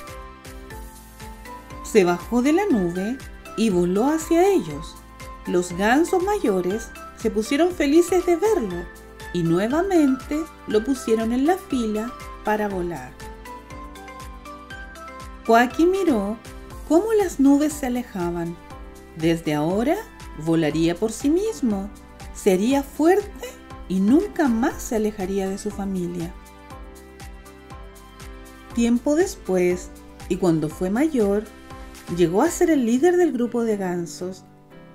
Se bajó de la nube y voló hacia ellos. Los gansos mayores se pusieron felices de verlo y nuevamente lo pusieron en la fila para volar. Quacky miró cómo las nubes se alejaban. Desde ahora volaría por sí mismo, sería fuerte y nunca más se alejaría de su familia. Tiempo después, y cuando fue mayor, llegó a ser el líder del grupo de gansos,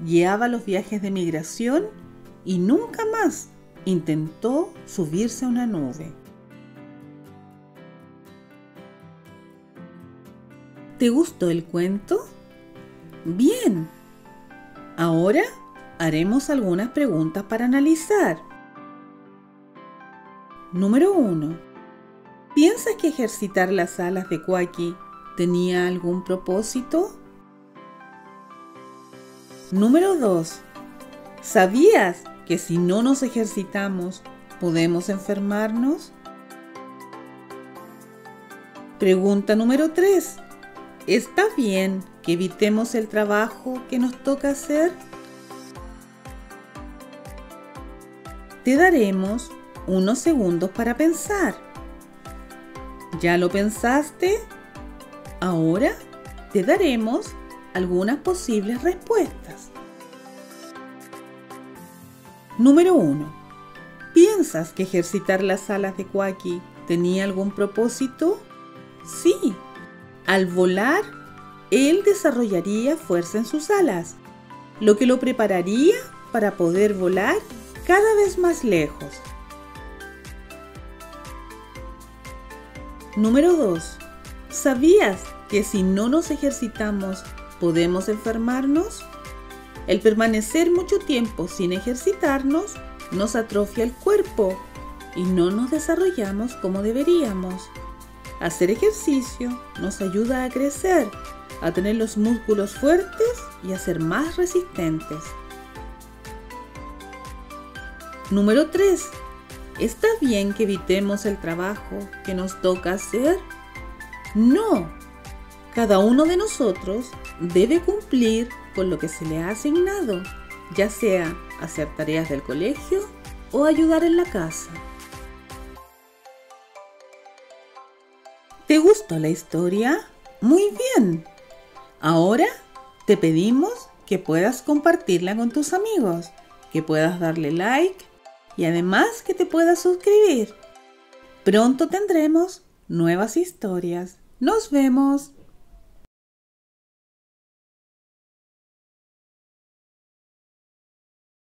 guiaba los viajes de migración y nunca más intentó subirse a una nube. ¿Te gustó el cuento? Bien. Ahora haremos algunas preguntas para analizar. Número 1. ¿Piensas que ejercitar las alas de Quacky tenía algún propósito? Número 2. ¿Sabías que si no nos ejercitamos podemos enfermarnos? Pregunta número 3. ¿Está bien que evitemos el trabajo que nos toca hacer? Te daremos unos segundos para pensar. ¿Ya lo pensaste? Ahora te daremos algunas posibles respuestas. Número 1. ¿Piensas que ejercitar las alas de Quacky tenía algún propósito? Sí. Al volar, él desarrollaría fuerza en sus alas, lo que lo prepararía para poder volar cada vez más lejos. Número 2. ¿Sabías que si no nos ejercitamos podemos enfermarnos? El permanecer mucho tiempo sin ejercitarnos nos atrofia el cuerpo y no nos desarrollamos como deberíamos. Hacer ejercicio nos ayuda a crecer, a tener los músculos fuertes y a ser más resistentes. Número 3. ¿Está bien que evitemos el trabajo que nos toca hacer? No. Cada uno de nosotros debe cumplir con lo que se le ha asignado, ya sea hacer tareas del colegio o ayudar en la casa. ¿Te gustó la historia? Muy bien. Ahora te pedimos que puedas compartirla con tus amigos, que puedas darle like y además que te puedas suscribir. Pronto tendremos nuevas historias. ¡Nos vemos!